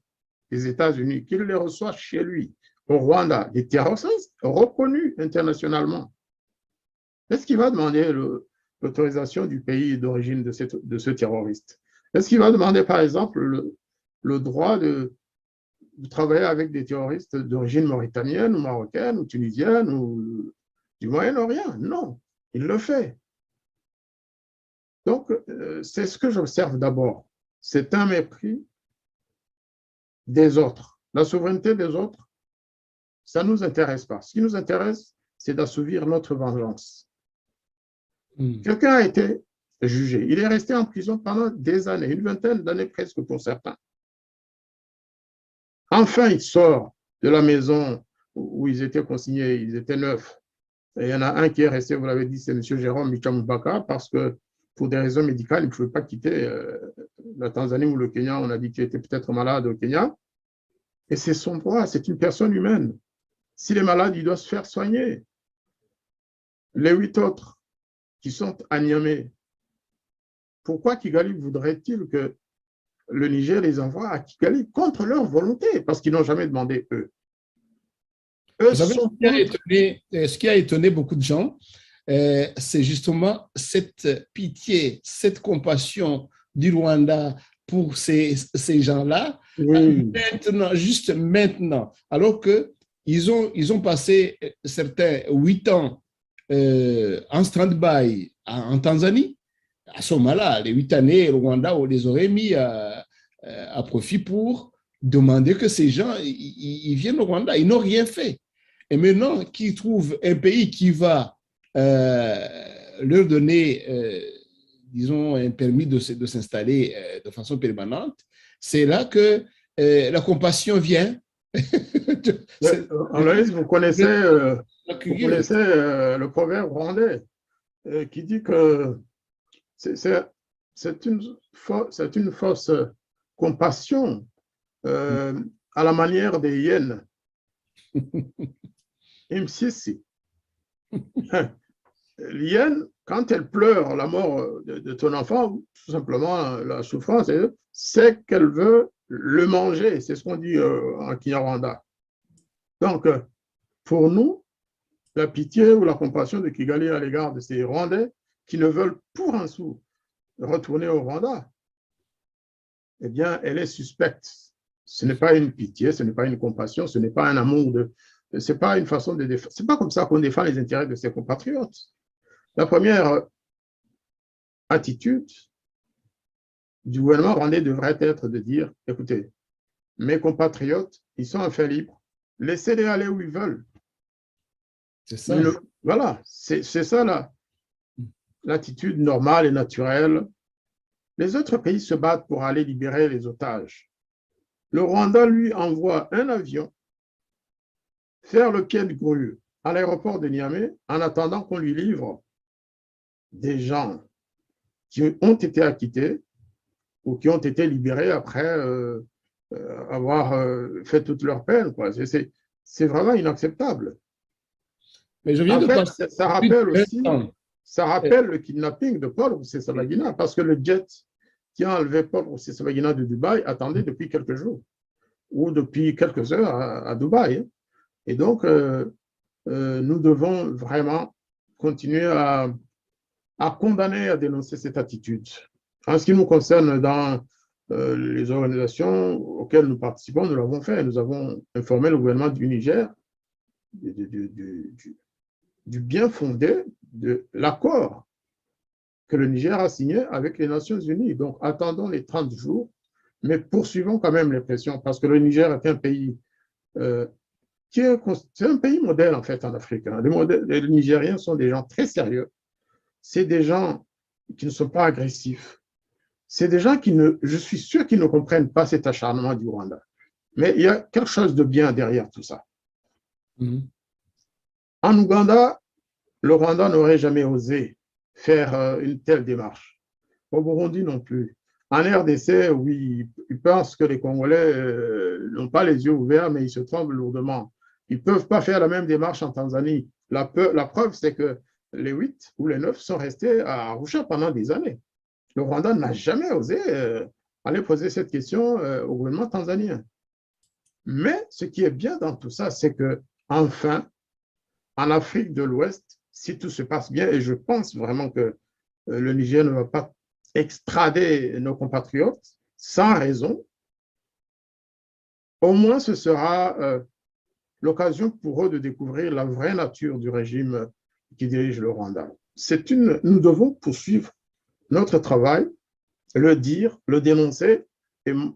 S2: des États-Unis, qu'il les reçoit chez lui, au Rwanda, des terroristes reconnus internationalement, est-ce qu'il va demander l'autorisation du pays d'origine de ce terroriste? Est-ce qu'il va demander, par exemple, le droit de travailler avec des terroristes d'origine mauritanienne ou marocaine ou tunisienne ou du Moyen-Orient? Non, il le fait. Donc, c'est ce que j'observe d'abord. C'est un mépris des autres. La souveraineté des autres, ça ne nous intéresse pas. Ce qui nous intéresse, c'est d'assouvir notre vengeance. Quelqu'un a été jugé. Il est resté en prison pendant des années, une vingtaine d'années presque pour certains. Enfin, il sort de la maison où ils étaient consignés, ils étaient 9. Et il y en a un qui est resté, vous l'avez dit, c'est M. Jérôme Michamubaka, parce que pour des raisons médicales, il ne pouvait pas quitter la Tanzanie ou le Kenya. On a dit qu'il était peut-être malade au Kenya. Et c'est son droit, c'est une personne humaine. S'il est malade, il doit se faire soigner. Les 8 autres qui sont à Niamey, pourquoi Kigali voudrait-il que le Niger les envoie à Kigali contre leur volonté? Parce qu'ils n'ont jamais demandé eux.
S1: Vous savez, ce qui a étonné beaucoup de gens, c'est justement cette pitié, cette compassion du Rwanda pour ces gens-là
S2: Oui,
S1: maintenant, juste maintenant, alors qu'ils ont passé certains 8 ans en stand-by en Tanzanie. À ce moment-là, les 8 années, le Rwanda, on les aurait mis à profit pour demander que ces gens ils viennent au Rwanda. Ils n'ont rien fait. Et maintenant qu'ils trouvent un pays qui va leur donner, disons, un permis de s'installer de façon permanente, c'est là que la compassion vient.
S2: Aloïs, vous
S1: Curieuse.
S2: connaissez le proverbe rwandais qui dit que c'est c'est une fausse compassion à la manière des hyènes. Impsissi. L'hyène, quand elle pleure la mort de ton enfant, tout simplement la souffrance, c'est qu'elle veut le manger. C'est ce qu'on dit en Kinyarwanda. Donc, pour nous, la pitié ou la compassion de Kigali à l'égard de ces Rwandais qui ne veulent pour un sou retourner au Rwanda, eh bien, elle est suspecte. Ce n'est pas une pitié, ce n'est pas une compassion, ce n'est pas un amour c'est pas une façon de défendre. C'est pas comme ça qu'on défend les intérêts de ses compatriotes. La première attitude du gouvernement rwandais devrait être de dire, écoutez, mes compatriotes, ils sont enfin libres, laissez-les aller où ils veulent.
S1: C'est ça.
S2: Voilà, c'est ça l'attitude normale et naturelle. Les autres pays se battent pour aller libérer les otages. Le Rwanda, lui, envoie un avion faire le pied de grue à l'aéroport de Niamey en attendant qu'on lui livre des gens qui ont été acquittés ou qui ont été libérés après avoir fait toute leur peine. C'est vraiment inacceptable.
S1: Mais je viens
S2: En
S1: de
S2: fait,
S1: passer
S2: ça
S1: plus
S2: rappelle
S1: d'un
S2: aussi,
S1: an.
S2: ça rappelle le kidnapping de Paul Rusesabagina, parce que le jet qui a enlevé Paul Rusesabagina de Dubaï attendait depuis quelques jours ou depuis quelques heures à Dubaï. Et donc, nous devons vraiment continuer à condamner, à dénoncer cette attitude. En ce qui nous concerne, dans les organisations auxquelles nous participons, nous l'avons fait. Nous avons informé le gouvernement du Niger du bien fondé de l'accord que le Niger a signé avec les Nations Unies. Donc, attendons les 30 jours, mais poursuivons quand même les pressions, parce que le Niger est un pays c'est un pays modèle, en fait, en Afrique. Les Nigériens sont des gens très sérieux. C'est des gens qui ne sont pas agressifs. C'est des gens je suis sûr qu'ils ne comprennent pas cet acharnement du Rwanda. Mais il y a quelque chose de bien derrière tout ça.
S1: Mhm.
S2: En Ouganda, le Rwanda n'aurait jamais osé faire une telle démarche. Au Burundi non plus. En RDC, oui, ils pensent que les Congolais n'ont pas les yeux ouverts, mais ils se trompent lourdement. Ils ne peuvent pas faire la même démarche en Tanzanie. La preuve, c'est que les 8 ou les 9 sont restés à Arusha pendant des années. Le Rwanda n'a jamais osé aller poser cette question au gouvernement tanzanien. Mais ce qui est bien dans tout ça, c'est que, enfin, en Afrique de l'Ouest, si tout se passe bien, et je pense vraiment que le Niger ne va pas extrader nos compatriotes sans raison, au moins ce sera l'occasion pour eux de découvrir la vraie nature du régime qui dirige le Rwanda. Nous devons poursuivre notre travail, le dire, le dénoncer. Et nous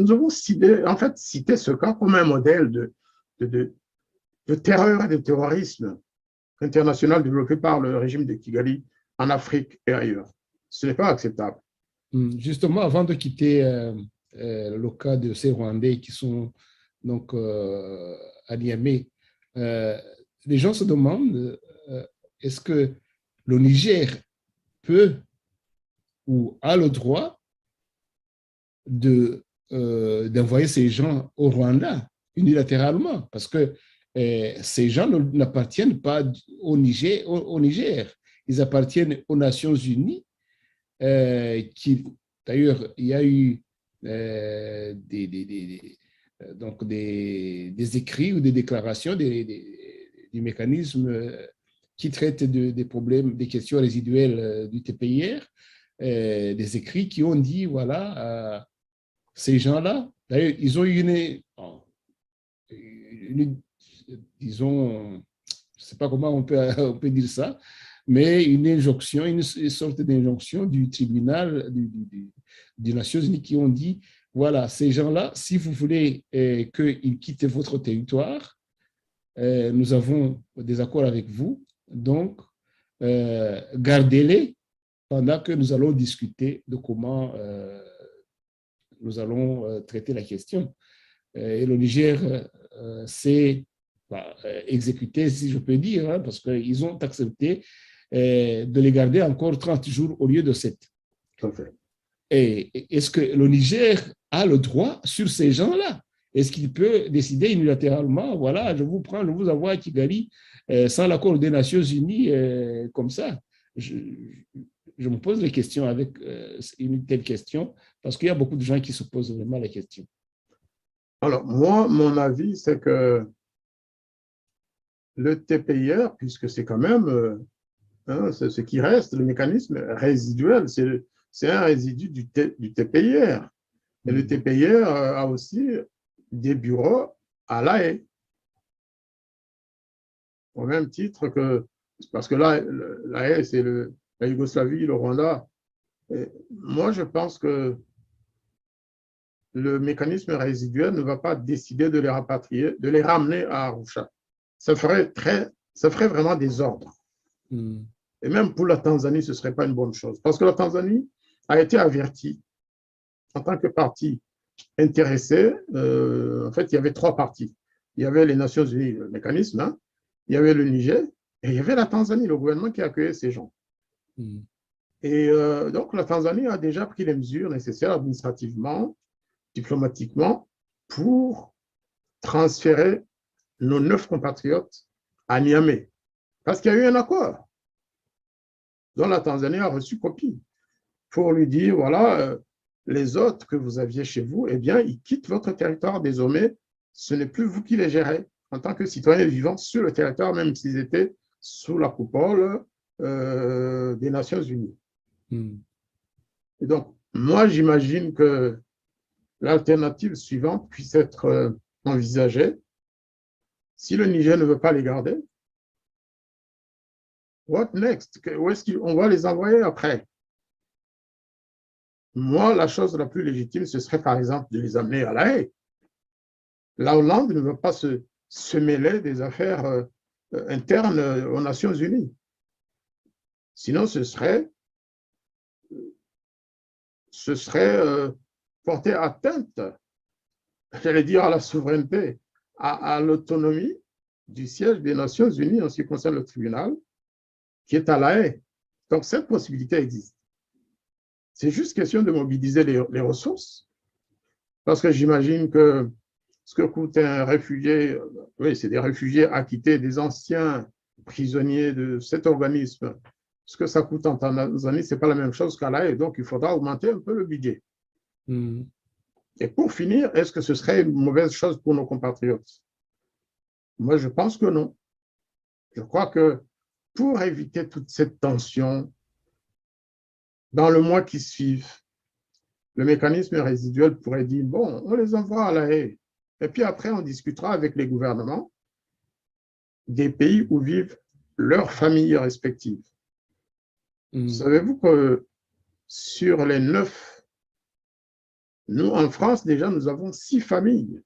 S2: devons citer ce cas comme un modèle de terreur et de terrorisme international développé par le régime de Kigali en Afrique et ailleurs. Ce n'est pas acceptable.
S1: Justement, avant de quitter le cas de ces Rwandais qui sont donc à Niamey, les gens se demandent est-ce que le Niger peut ou a le droit d'envoyer ces gens au Rwanda unilatéralement, parce que ces gens n'appartiennent pas au Niger, ils appartiennent aux Nations Unies, d'ailleurs, il y a eu donc des écrits ou des déclarations du mécanisme qui traite des problèmes, des questions résiduelles du TPIR. des écrits qui ont dit, voilà, ces gens-là, d'ailleurs, ils ont eu disons, je ne sais pas comment on peut dire ça, mais une injonction, une sorte d'injonction du tribunal des Nations Unies qui ont dit, voilà, ces gens-là, si vous voulez qu'ils quittent votre territoire, nous avons des accords avec vous, donc gardez-les pendant que nous allons discuter de comment nous allons traiter la question. Et le Niger s'est exécuté, si je peux dire, hein, parce qu'ils ont accepté de les garder encore 30 jours au lieu de 7.
S2: Okay.
S1: Et est-ce que le Niger a le droit sur ces gens-là? Est-ce qu'il peut décider unilatéralement, voilà, je vous prends, je vous envoie à Kigali sans l'accord des Nations Unies comme ça? Je me pose les questions avec une telle question parce qu'il y a beaucoup de gens qui se posent vraiment la question.
S2: Alors, moi, mon avis, c'est que le TPIR, puisque c'est quand même c'est ce qui reste, le mécanisme résiduel, c'est un résidu du TPIR. Et le TPIR a aussi des bureaux à La Haye. Au même titre que, parce que là, La Haye, c'est la Yougoslavie, le Rwanda. Et moi, je pense que le mécanisme résiduel ne va pas décider de les rapatrier, de les ramener à Arusha. Ça ferait vraiment désordre. Et même pour la Tanzanie, ce ne serait pas une bonne chose. Parce que la Tanzanie a été avertie en tant que partie intéressée. En fait, il y avait 3 parties. Il y avait les Nations Unies, le mécanisme, hein, il y avait le Niger, et il y avait la Tanzanie, le gouvernement qui accueillait ces gens. Et donc, la Tanzanie a déjà pris les mesures nécessaires administrativement, diplomatiquement, pour transférer nos 9 compatriotes à Niamey. Parce qu'il y a eu un accord dont la Tanzanie a reçu copie pour lui dire, voilà, les autres que vous aviez chez vous, eh bien, ils quittent votre territoire désormais. Ce n'est plus vous qui les gérez en tant que citoyens vivant sur le territoire, même s'ils étaient sous la coupole des Nations Unies. Et donc, moi, j'imagine que l'alternative suivante puisse être envisagée. Si le Niger ne veut pas les garder, what next? Où est-ce qu'on va les envoyer après? Moi, la chose la plus légitime, ce serait par exemple de les amener à La Haye. La Hollande ne veut pas se mêler des affaires internes aux Nations Unies. Sinon, ce serait porter atteinte, j'allais dire, à la souveraineté, à l'autonomie du siège des Nations Unies en ce qui concerne le tribunal, qui est à La Haye. Donc, cette possibilité existe. C'est juste question de mobiliser les ressources, parce que j'imagine que ce que coûte un réfugié, oui, c'est des réfugiés acquittés, des anciens prisonniers de cet organisme. Ce que ça coûte en Tanzanie, ce n'est pas la même chose qu'à La Haye, donc il faudra augmenter un peu le budget. Et pour finir, est-ce que ce serait une mauvaise chose pour nos compatriotes? Moi, je pense que non. Je crois que pour éviter toute cette tension, dans le mois qui suit, le mécanisme résiduel pourrait dire, bon, on les envoie à La Haye. Et puis après, on discutera avec les gouvernements des pays où vivent leurs familles respectives. Savez-vous que sur les 9, nous, en France, déjà, nous avons 6 familles.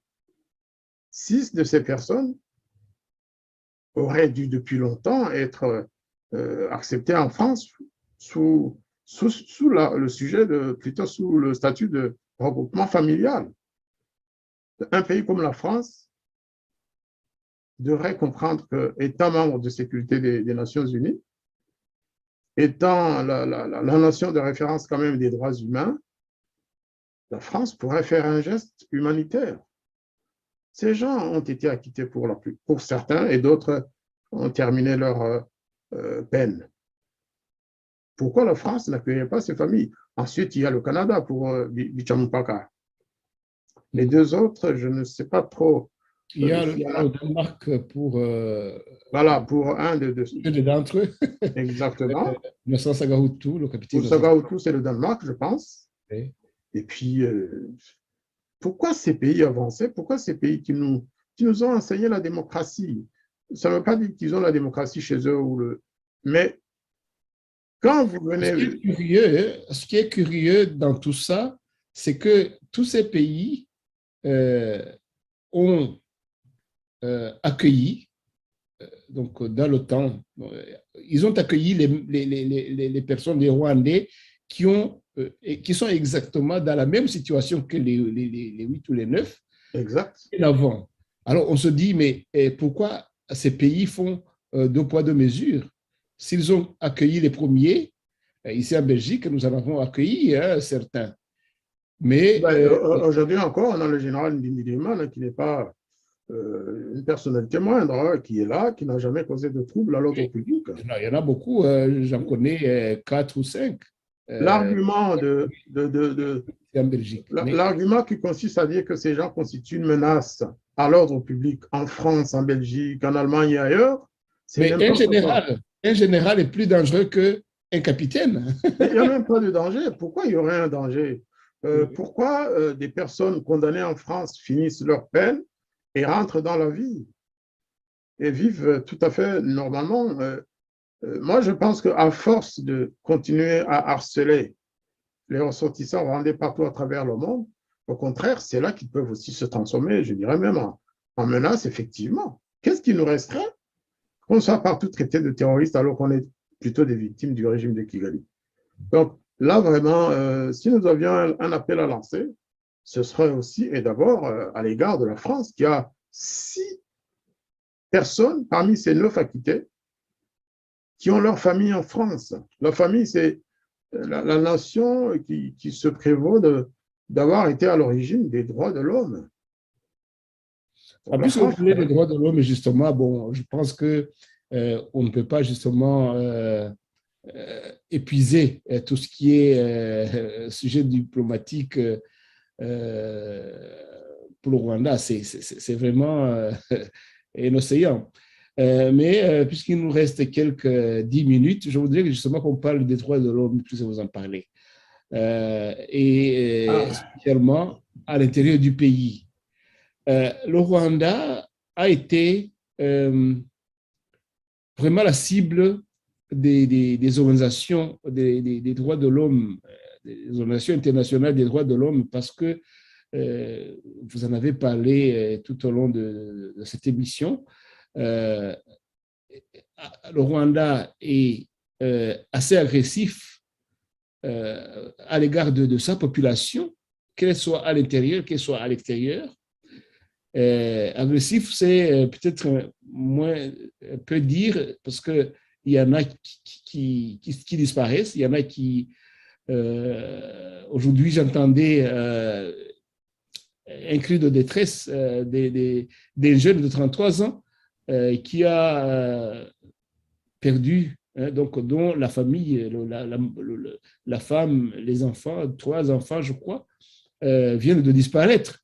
S2: 6 de ces personnes auraient dû depuis longtemps être acceptées en France sous le sujet plutôt sous le statut de regroupement familial. Un pays comme la France devrait comprendre qu'étant membre de sécurité des Nations Unies, étant la nation de référence quand même des droits humains, la France pourrait faire un geste humanitaire. Ces gens ont été acquittés pour certains et d'autres ont terminé leur peine. Pourquoi la France n'accueillait pas ces familles? Ensuite, il y a le Canada pour Bichampaka. Les 2 autres, je ne sais pas trop
S1: Il y a
S2: S'il y en
S1: le
S2: a,
S1: Danemark pour
S2: voilà, pour un
S1: deux d'entre eux,
S2: exactement.
S1: Vincent Sagahutu, le
S2: Pour
S1: capitaine Vincent
S2: Sagahutu, c'est le Danemark, je pense.
S1: Sagahutu.
S2: Et puis, pourquoi ces pays avancés, pourquoi ces pays qui nous ont enseigné la démocratie? Ça ne veut pas dire qu'ils ont la démocratie chez eux, mais quand vous venez...
S1: Ce qui est curieux dans tout ça, c'est que tous ces pays ont accueilli, donc dans le temps, ils ont accueilli les personnes, les Rwandais, qui sont exactement dans la même situation que les 8 ou les 9
S2: Exact.
S1: et l'avant. Alors on se dit, mais pourquoi ces pays font deux poids, deux mesures? S'ils ont accueilli les premiers, ici en Belgique, nous en avons accueilli certains. Mais
S2: Ben, aujourd'hui encore, on a le général Ndimidimana qui n'est pas une personnalité moindre, hein, qui est là, qui n'a jamais causé de trouble à l'ordre public.
S1: il y en a beaucoup, j'en connais quatre ou cinq
S2: L'argument
S1: en Belgique.
S2: l'argument qui consiste à dire que ces gens constituent une menace à l'ordre public en France, en Belgique, en Allemagne et ailleurs, c'est
S1: Mais
S2: n'importe quoi.
S1: un général est plus dangereux qu'un capitaine.
S2: Mais il n'y a même pas de danger. Pourquoi il y aurait un danger? Pourquoi des personnes condamnées en France finissent leur peine et rentrent dans la vie et vivent tout à fait normalement? Moi, je pense qu'à force de continuer à harceler les ressortissants rwandais partout à travers le monde, au contraire, c'est là qu'ils peuvent aussi se transformer, je dirais même en menace, effectivement. Qu'est-ce qui nous resterait? Qu'on soit partout traité de terroristes alors qu'on est plutôt des victimes du régime de Kigali. Donc là, vraiment, si nous avions un appel à lancer, ce serait aussi, et d'abord, à l'égard de la France, qui a 6 personnes parmi ces 9 acquittés qui ont leur famille en France. Leur famille, c'est la nation qui se prévaut d'avoir été à l'origine des droits de l'homme.
S1: En plus, vous parlez des droits de l'homme, justement, bon, je pense que on ne peut pas justement épuiser tout ce qui est sujet diplomatique pour le Rwanda. C'est vraiment un océan. Mais puisqu'il nous reste quelques 10 minutes, je voudrais justement qu'on parle des droits de l'homme, plus vous en parler. Et spécialement à l'intérieur du pays. Le Rwanda a été vraiment la cible des organisations des droits de l'homme, des organisations internationales des droits de l'homme, parce que vous en avez parlé tout au long de cette émission. Le Rwanda est assez agressif à l'égard de sa population, qu'elle soit à l'intérieur, qu'elle soit à l'extérieur. Agressif, c'est peut-être moins peu dire, parce qu'il y en a qui disparaissent, il y en a qui, aujourd'hui, j'entendais un cri de détresse des jeunes de 33 ans qui a perdu, donc, dont la famille, la femme, les enfants, 3 enfants, je crois, viennent de disparaître.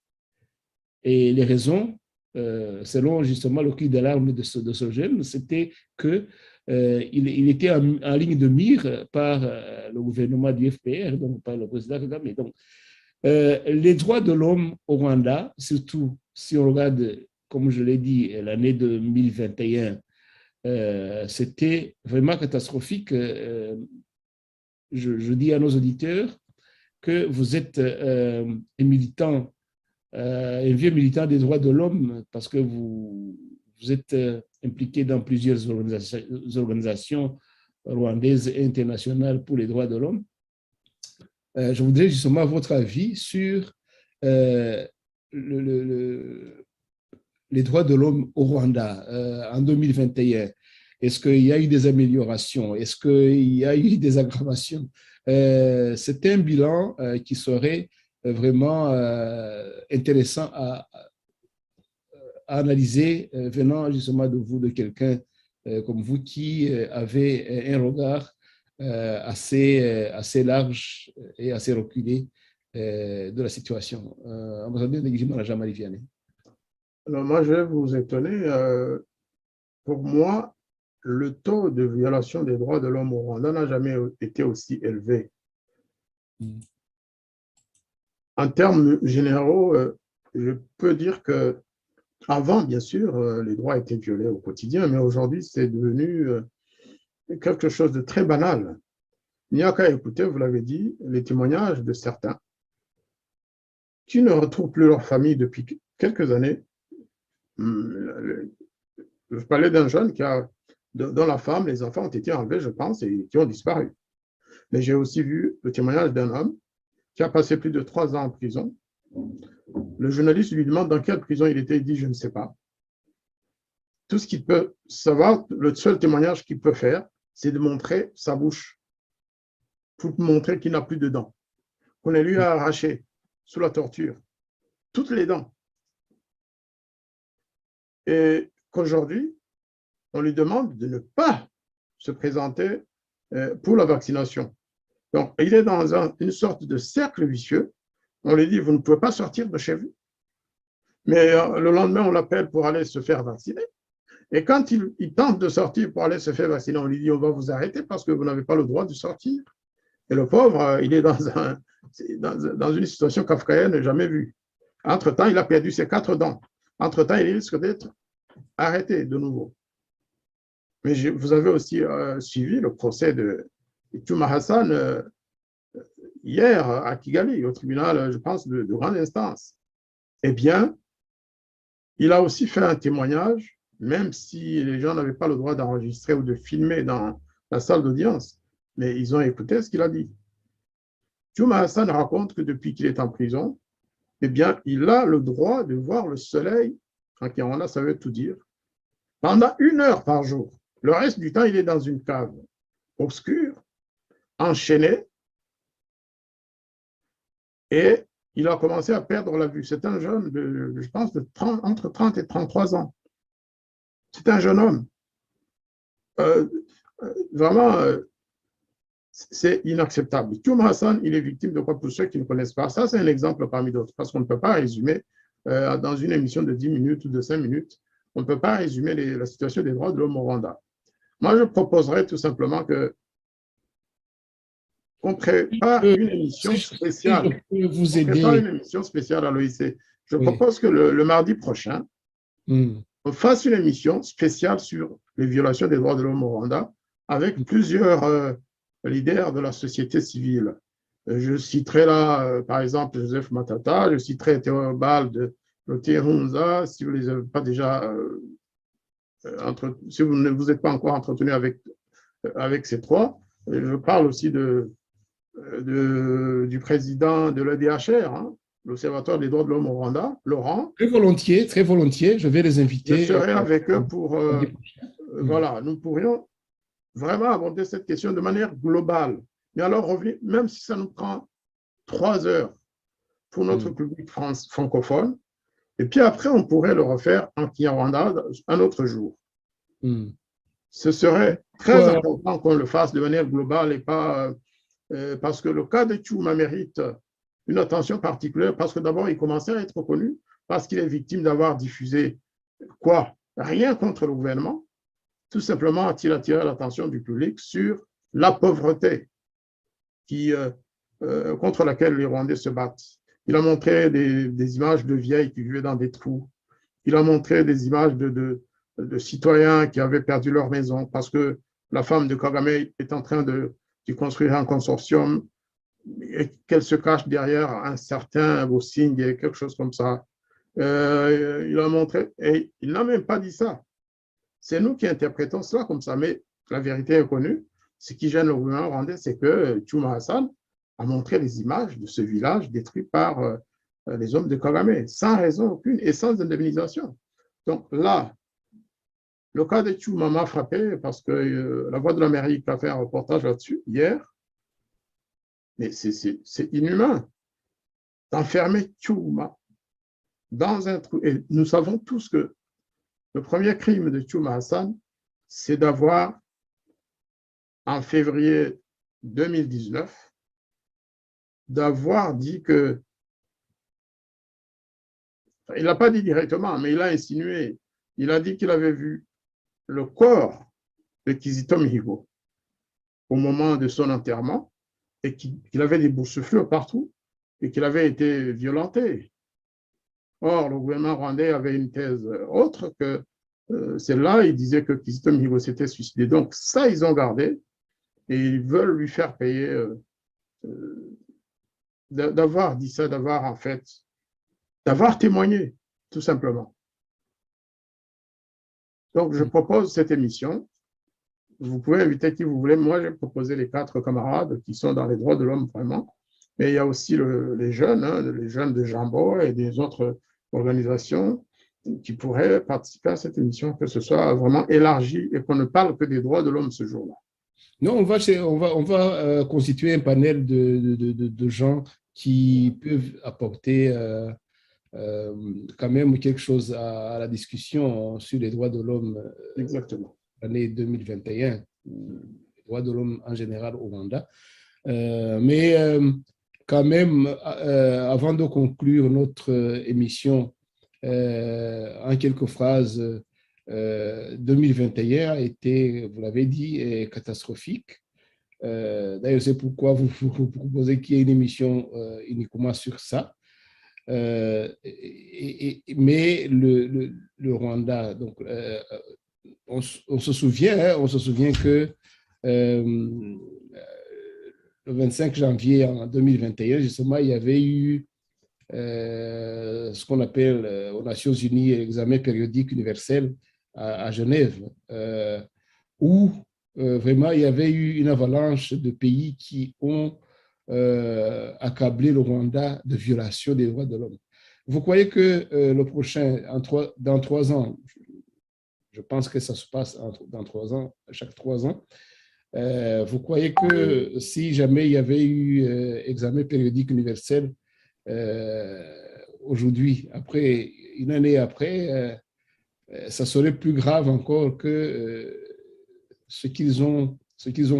S1: Et les raisons, selon justement le cri d'alarme de ce jeune, c'était qu'il était en ligne de mire par le gouvernement du FPR, donc par le président Kagame. Donc, les droits de l'homme au Rwanda, surtout si on regarde, comme je l'ai dit, l'année 2021, c'était vraiment catastrophique. Je dis à nos auditeurs que vous êtes un militant, un vieux militant des droits de l'homme, parce que vous êtes impliqué dans plusieurs organisations rwandaises et internationales pour les droits de l'homme. Je voudrais justement votre avis sur les droits de l'homme au Rwanda en 2021. Est-ce qu'il y a eu des améliorations? Est-ce qu'il y a eu des aggravations? C'est un bilan qui serait vraiment intéressant à analyser venant justement de vous, de quelqu'un comme vous qui avez un regard assez large et assez reculé de la situation. Ambassadeur de Jean-Marie Vianney.
S2: Alors moi, je vais vous étonner. Pour moi, le taux de violation des droits de l'homme au Rwanda n'a jamais été aussi élevé.
S1: Mm.
S2: En termes généraux, je peux dire que avant, bien sûr, les droits étaient violés au quotidien, mais aujourd'hui, c'est devenu quelque chose de très banal. Il n'y a qu'à écouter, vous l'avez dit, les témoignages de certains qui ne retrouvent plus leur famille depuis quelques années. Je parlais d'un jeune dont la femme, les enfants ont été enlevés, je pense, et qui ont disparu. Mais j'ai aussi vu le témoignage d'un homme qui a passé plus de 3 ans en prison. Le journaliste lui demande dans quelle prison il était, il dit je ne sais pas. Tout ce qu'il peut savoir, le seul témoignage qu'il peut faire, c'est de montrer sa bouche pour montrer qu'il n'a plus de dents, qu'on lui a arraché sous la torture toutes les dents. Et qu'aujourd'hui, on lui demande de ne pas se présenter pour la vaccination. Donc, il est dans une sorte de cercle vicieux. On lui dit, vous ne pouvez pas sortir de chez vous. Mais le lendemain, on l'appelle pour aller se faire vacciner. Et quand il tente de sortir pour aller se faire vacciner, on lui dit, on va vous arrêter parce que vous n'avez pas le droit de sortir. Et le pauvre, il est dans une situation kafkaïenne jamais vue. Entre-temps, il a perdu ses 4 dents. Entre-temps, il risque d'être arrêté de nouveau. Mais vous avez aussi suivi le procès de Touma Hassan hier à Kigali, au tribunal, je pense, de grande instance. Eh bien, il a aussi fait un témoignage, même si les gens n'avaient pas le droit d'enregistrer ou de filmer dans la salle d'audience, mais ils ont écouté ce qu'il a dit. Touma Hassan raconte que depuis qu'il est en prison, eh bien, il a le droit de voir le soleil, en Kinyarwanda, ça veut tout dire, pendant 1 heure par jour. Le reste du temps, il est dans une cave obscure, enchaîné, et il a commencé à perdre la vue. C'est un jeune, je pense, entre 30 et 33 ans. C'est un jeune homme. Vraiment, c'est inacceptable. Touma Hassan, il est victime de quoi pour ceux qui ne connaissent pas? Ça, c'est un exemple parmi d'autres, parce qu'on ne peut pas résumer dans une émission de 10 minutes ou de 5 minutes, on ne peut pas résumer la situation des droits de l'homme au Rwanda. Moi, je proposerais tout simplement qu'on prépare une émission spéciale.
S1: Si je peux vous
S2: On prépare une
S1: aider.
S2: émission spéciale à l'OIC. Je
S1: Oui.
S2: propose que le mardi prochain,
S1: Mm.
S2: on fasse une émission spéciale sur les violations des droits de l'homme au Rwanda avec plusieurs leaders de la société civile. Je citerai là, par exemple, Joseph Matata, je citerai Théobald Loterunza, si vous ne les avez pas déjà, si vous ne vous êtes pas encore entretenu avec ces trois. Je parle aussi du président de l'EDHR, hein, l'Observatoire des droits de l'homme au Rwanda, Laurent.
S1: Très volontiers, je vais les
S2: Je
S1: inviter.
S2: serai avec eux pour,
S1: Mm.
S2: voilà, nous pourrions vraiment aborder cette question de manière globale. Mais alors, même si ça nous prend 3 heures pour notre public francophone, et puis après, on pourrait le refaire en Kinyarwanda un autre jour.
S1: Mm.
S2: Ce serait très important qu'on le fasse de manière globale et pas parce que le cas de Touma mérite une attention particulière parce que d'abord, il commençait à être connu parce qu'il est victime d'avoir diffusé quoi? Rien contre le gouvernement, tout simplement a-t-il attiré l'attention du public sur la pauvreté contre laquelle les Rwandais se battent. Il a montré des images de vieilles qui vivaient dans des trous. Il a montré des images de citoyens qui avaient perdu leur maison parce que la femme de Kagame est en train de construire un consortium et qu'elle se cache derrière un certain Bossing et quelque chose comme ça. Il a montré, et il n'a même pas dit ça. C'est nous qui interprétons cela comme ça, mais la vérité est connue. Ce qui gêne le gouvernement rwandais, c'est que Touma Hassan a montré les images de ce village détruit par les hommes de Kagame, sans raison aucune et sans indemnisation. Donc là, le cas de Touma m'a frappé parce que la Voix de l'Amérique a fait un reportage là-dessus hier, mais c'est inhumain d'enfermer Touma dans un trou. Et nous savons tous que le premier crime de Touma Hassan, c'est d'avoir, en février 2019, d'avoir dit que il ne l'a pas dit directement, mais il a insinué, il a dit qu'il avait vu le corps de Kizito Mihigo au moment de son enterrement et qu'il avait des boursouflures partout et qu'il avait été violenté. Or, le gouvernement rwandais avait une thèse autre que celle-là, il disait que Kizito Mihigo s'était suicidé. Donc ça, ils ont gardé et ils veulent lui faire payer d'avoir dit ça, d'avoir en fait, d'avoir témoigné, tout simplement. Donc, je propose cette émission. Vous pouvez inviter qui vous voulez. Moi, j'ai proposé les 4 camarades qui sont dans les droits de l'homme vraiment. Mais il y a aussi les jeunes de Jambo et des autres organisations qui pourraient participer à cette émission, que ce soit vraiment élargi et qu'on ne parle que des droits de l'homme ce jour-là.
S1: Non, on va constituer un panel de gens qui peuvent apporter quand même quelque chose à la discussion sur les droits de l'homme.
S2: Exactement.
S1: L'année 2021, les droits de l'homme en général au Rwanda. Mais quand même, avant de conclure notre émission, en quelques phrases, 2021 a été, vous l'avez dit, catastrophique. D'ailleurs, c'est pourquoi vous proposez qu'il y ait une émission uniquement sur ça. Mais le Rwanda, donc, on se souvient que le 25 janvier en 2021, justement, il y avait eu ce qu'on appelle aux Nations Unies l'examen périodique universel à Genève, où vraiment il y avait eu une avalanche de pays qui ont accablé le Rwanda de violation des droits de l'homme. Vous croyez que le prochain, dans 3 ans, je pense que ça se passe dans 3 ans, chaque 3 ans, vous croyez que si jamais il y avait eu examen périodique universel aujourd'hui, après, une année après, ça serait plus grave encore que ce qu'ils ont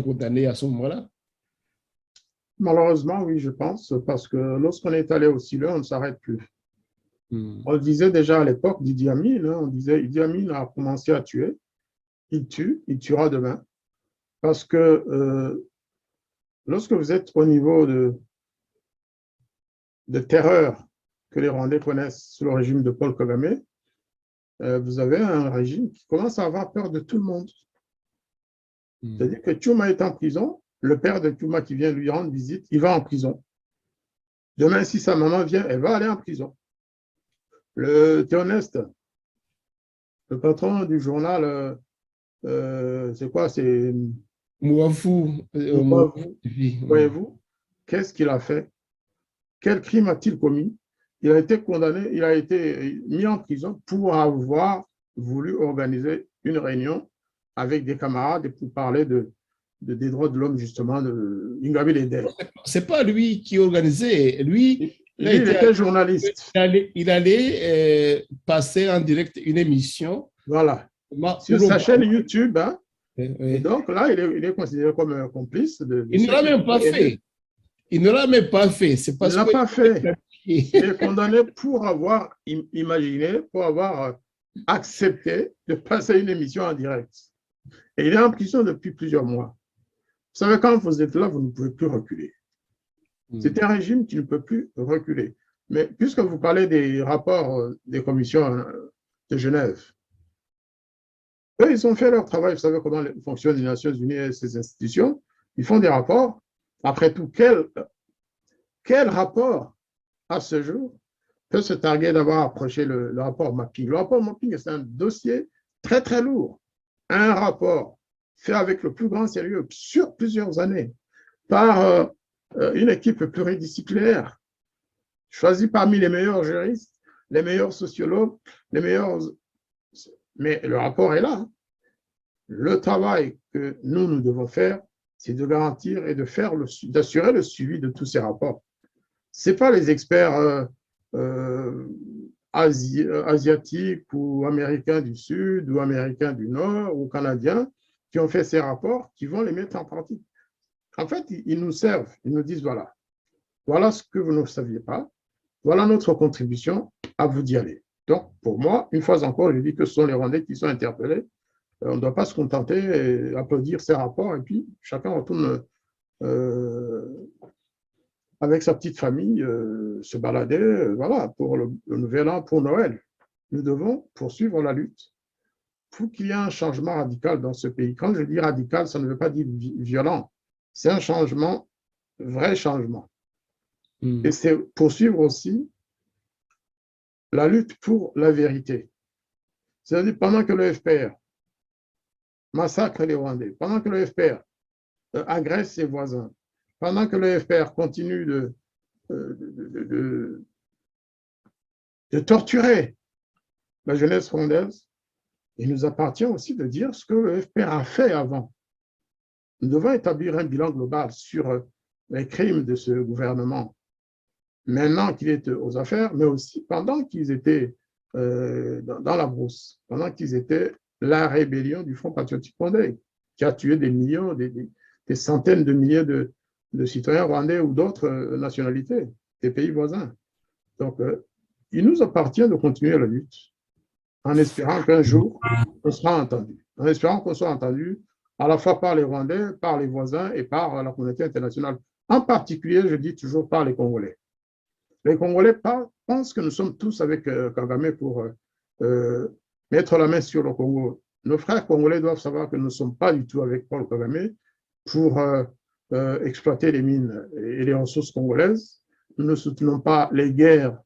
S1: condamné à ce moment-là?
S2: Malheureusement, oui, je pense, parce que lorsqu'on est allé aussi loin, on ne s'arrête plus. On le disait déjà à l'époque d'Idi Amin, on disait Idi Amin a commencé à tuer, il tue, il tuera demain. Parce que lorsque vous êtes au niveau de terreur que les Rwandais connaissent sous le régime de Paul Kagame, vous avez un régime qui commence à avoir peur de tout le monde. C'est-à-dire que Tchouma est en prison, le père de Tchouma qui vient lui rendre visite, il va en prison. Demain, si sa maman vient, elle va aller en prison. Le Théoneste, le patron du journal, c'est quoi? C'est
S1: Mouafou.
S2: Voyez-vous, qu'est-ce qu'il a fait? Quel crime a-t-il commis? Il a été condamné, il a été mis en prison pour avoir voulu organiser une réunion avec des camarades pour parler des droits de l'homme, justement, de Ingabire Eder.
S1: C'est pas lui qui organisait. Lui,
S2: il était journaliste.
S1: Il allait passer en direct une émission.
S2: Voilà. Sur sa chaîne YouTube. Hein. Et donc là, il est considéré comme un complice.
S1: Il ne l'a même pas fait. Il ne l'a même pas fait.
S2: Il ne l'a pas fait. Il est condamné pour avoir imaginé, pour avoir accepté de passer une émission en direct. Et il est en prison depuis plusieurs mois. Vous savez, quand vous êtes là, vous ne pouvez plus reculer. C'est un régime qui ne peut plus reculer. Mais puisque vous parlez des rapports des commissions de Genève, eux, ils ont fait leur travail. Vous savez comment fonctionnent les Nations Unies et ces institutions. Ils font des rapports. Après tout, quel rapport, à ce jour, peut se targuer d'avoir approché le rapport mapping? Le rapport mapping, c'est un dossier très, très lourd. Un rapport fait avec le plus grand sérieux sur plusieurs années par une équipe pluridisciplinaire choisie parmi les meilleurs juristes, les meilleurs sociologues, les meilleurs... Mais le rapport est là. Le travail que nous devons faire, c'est de garantir et d'assurer le suivi de tous ces rapports. Ce n'est pas les experts asiatiques ou américains du Sud ou américains du Nord ou canadiens qui ont fait ces rapports qui vont les mettre en pratique. En fait, ils nous servent, ils nous disent voilà ce que vous ne saviez pas, voilà notre contribution, à vous d'y aller. Donc, pour moi, une fois encore, je dis que ce sont les Rwandais qui sont interpellés. On ne doit pas se contenter et applaudir ces rapports et puis chacun retourne avec sa petite famille se balader voilà, pour le Nouvel An, pour Noël. Nous devons poursuivre la lutte pour qu'il y ait un changement radical dans ce pays. Quand je dis radical, ça ne veut pas dire violent. C'est un changement, vrai changement. Et c'est poursuivre aussi la lutte pour la vérité. C'est-à-dire, pendant que le FPR massacre les Rwandais, pendant que le FPR agresse ses voisins, pendant que le FPR continue de torturer la jeunesse rwandaise, il nous appartient aussi de dire ce que le FPR a fait avant. Nous devons établir un bilan global sur les crimes de ce gouvernement, maintenant qu'il est aux affaires, mais aussi pendant qu'ils étaient dans la brousse, pendant qu'ils étaient la rébellion du Front patriotique rwandais, qui a tué des millions, des centaines de milliers de citoyens rwandais ou d'autres nationalités, des pays voisins. Donc, il nous appartient de continuer la lutte en espérant qu'un jour, on sera entendu. En espérant qu'on soit entendu à la fois par les Rwandais, par les voisins et par la communauté internationale. En particulier, je dis toujours par les Congolais. Les Congolais pensent que nous sommes tous avec Kagame pour mettre la main sur le Congo. Nos frères congolais doivent savoir que nous ne sommes pas du tout avec Paul Kagame pour exploiter les mines et les ressources congolaises. Nous ne soutenons pas les guerres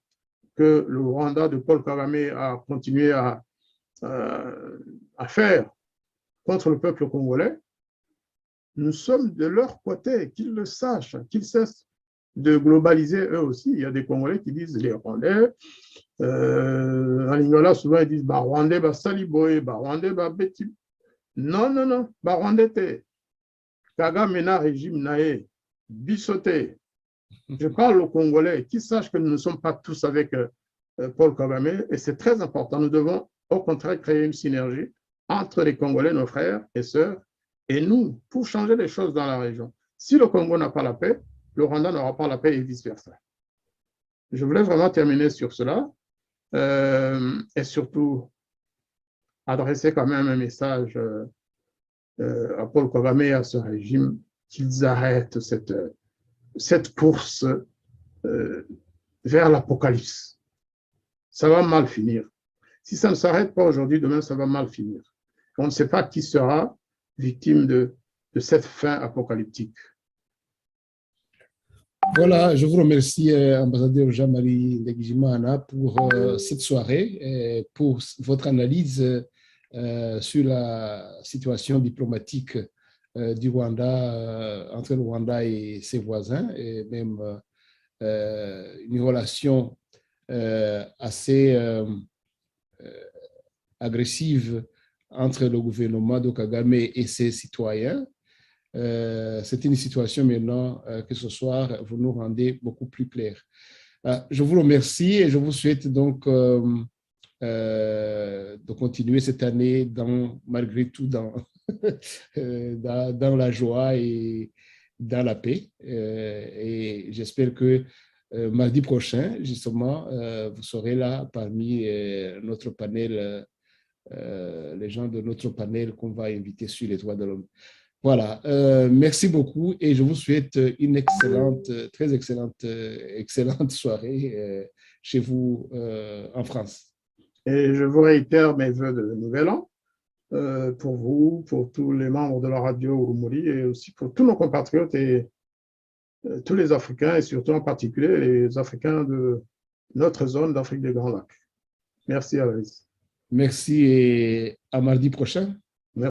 S2: que le Rwanda de Paul Kagame a continué à faire contre le peuple congolais. Nous sommes de leur côté, qu'ils le sachent, qu'ils cessent de globaliser eux aussi. Il y a des Congolais qui disent les Rwandais. En Lingala, souvent, ils disent Rwandais, Saliboé, Rwandais, Beti. Non, non, non. Rwandais, te Kagame na régime naé, bisoté. Je parle aux Congolais, qu'ils sachent que nous ne sommes pas tous avec Paul Kagame, et c'est très important. Nous devons, au contraire, créer une synergie entre les Congolais, nos frères et sœurs, et nous, pour changer les choses dans la région. Si le Congo n'a pas la paix, le Rwanda n'aura pas la paix et vice-versa. Je voulais vraiment terminer sur cela et surtout adresser quand même un message à Paul Kagame et à ce régime qu'ils arrêtent cette course vers l'apocalypse. Ça va mal finir. Si ça ne s'arrête pas aujourd'hui, demain, ça va mal finir. On ne sait pas qui sera victime de cette fin apocalyptique.
S1: Voilà, je vous remercie, ambassadeur Jean-Marie Ndegijimana, pour cette soirée, et pour votre analyse sur la situation diplomatique du Rwanda, entre le Rwanda et ses voisins, et même une relation assez agressive entre le gouvernement de Kagame et ses citoyens. C'est une situation maintenant que ce soir, vous nous rendez beaucoup plus clair. Je vous remercie et je vous souhaite donc de continuer cette année malgré tout dans la joie et dans la paix. Et j'espère que mardi prochain, justement, vous serez là parmi notre panel, les gens de notre panel qu'on va inviter sur les droits de l'homme. Voilà, merci beaucoup et je vous souhaite une excellente, très excellente soirée chez vous en France.
S2: Et je vous réitère mes vœux de Nouvel An pour vous, pour tous les membres de la radio Urumuri et aussi pour tous nos compatriotes et tous les Africains et surtout en particulier les Africains de notre zone d'Afrique des Grands Lacs. Merci Aloïs.
S1: Merci et à mardi prochain.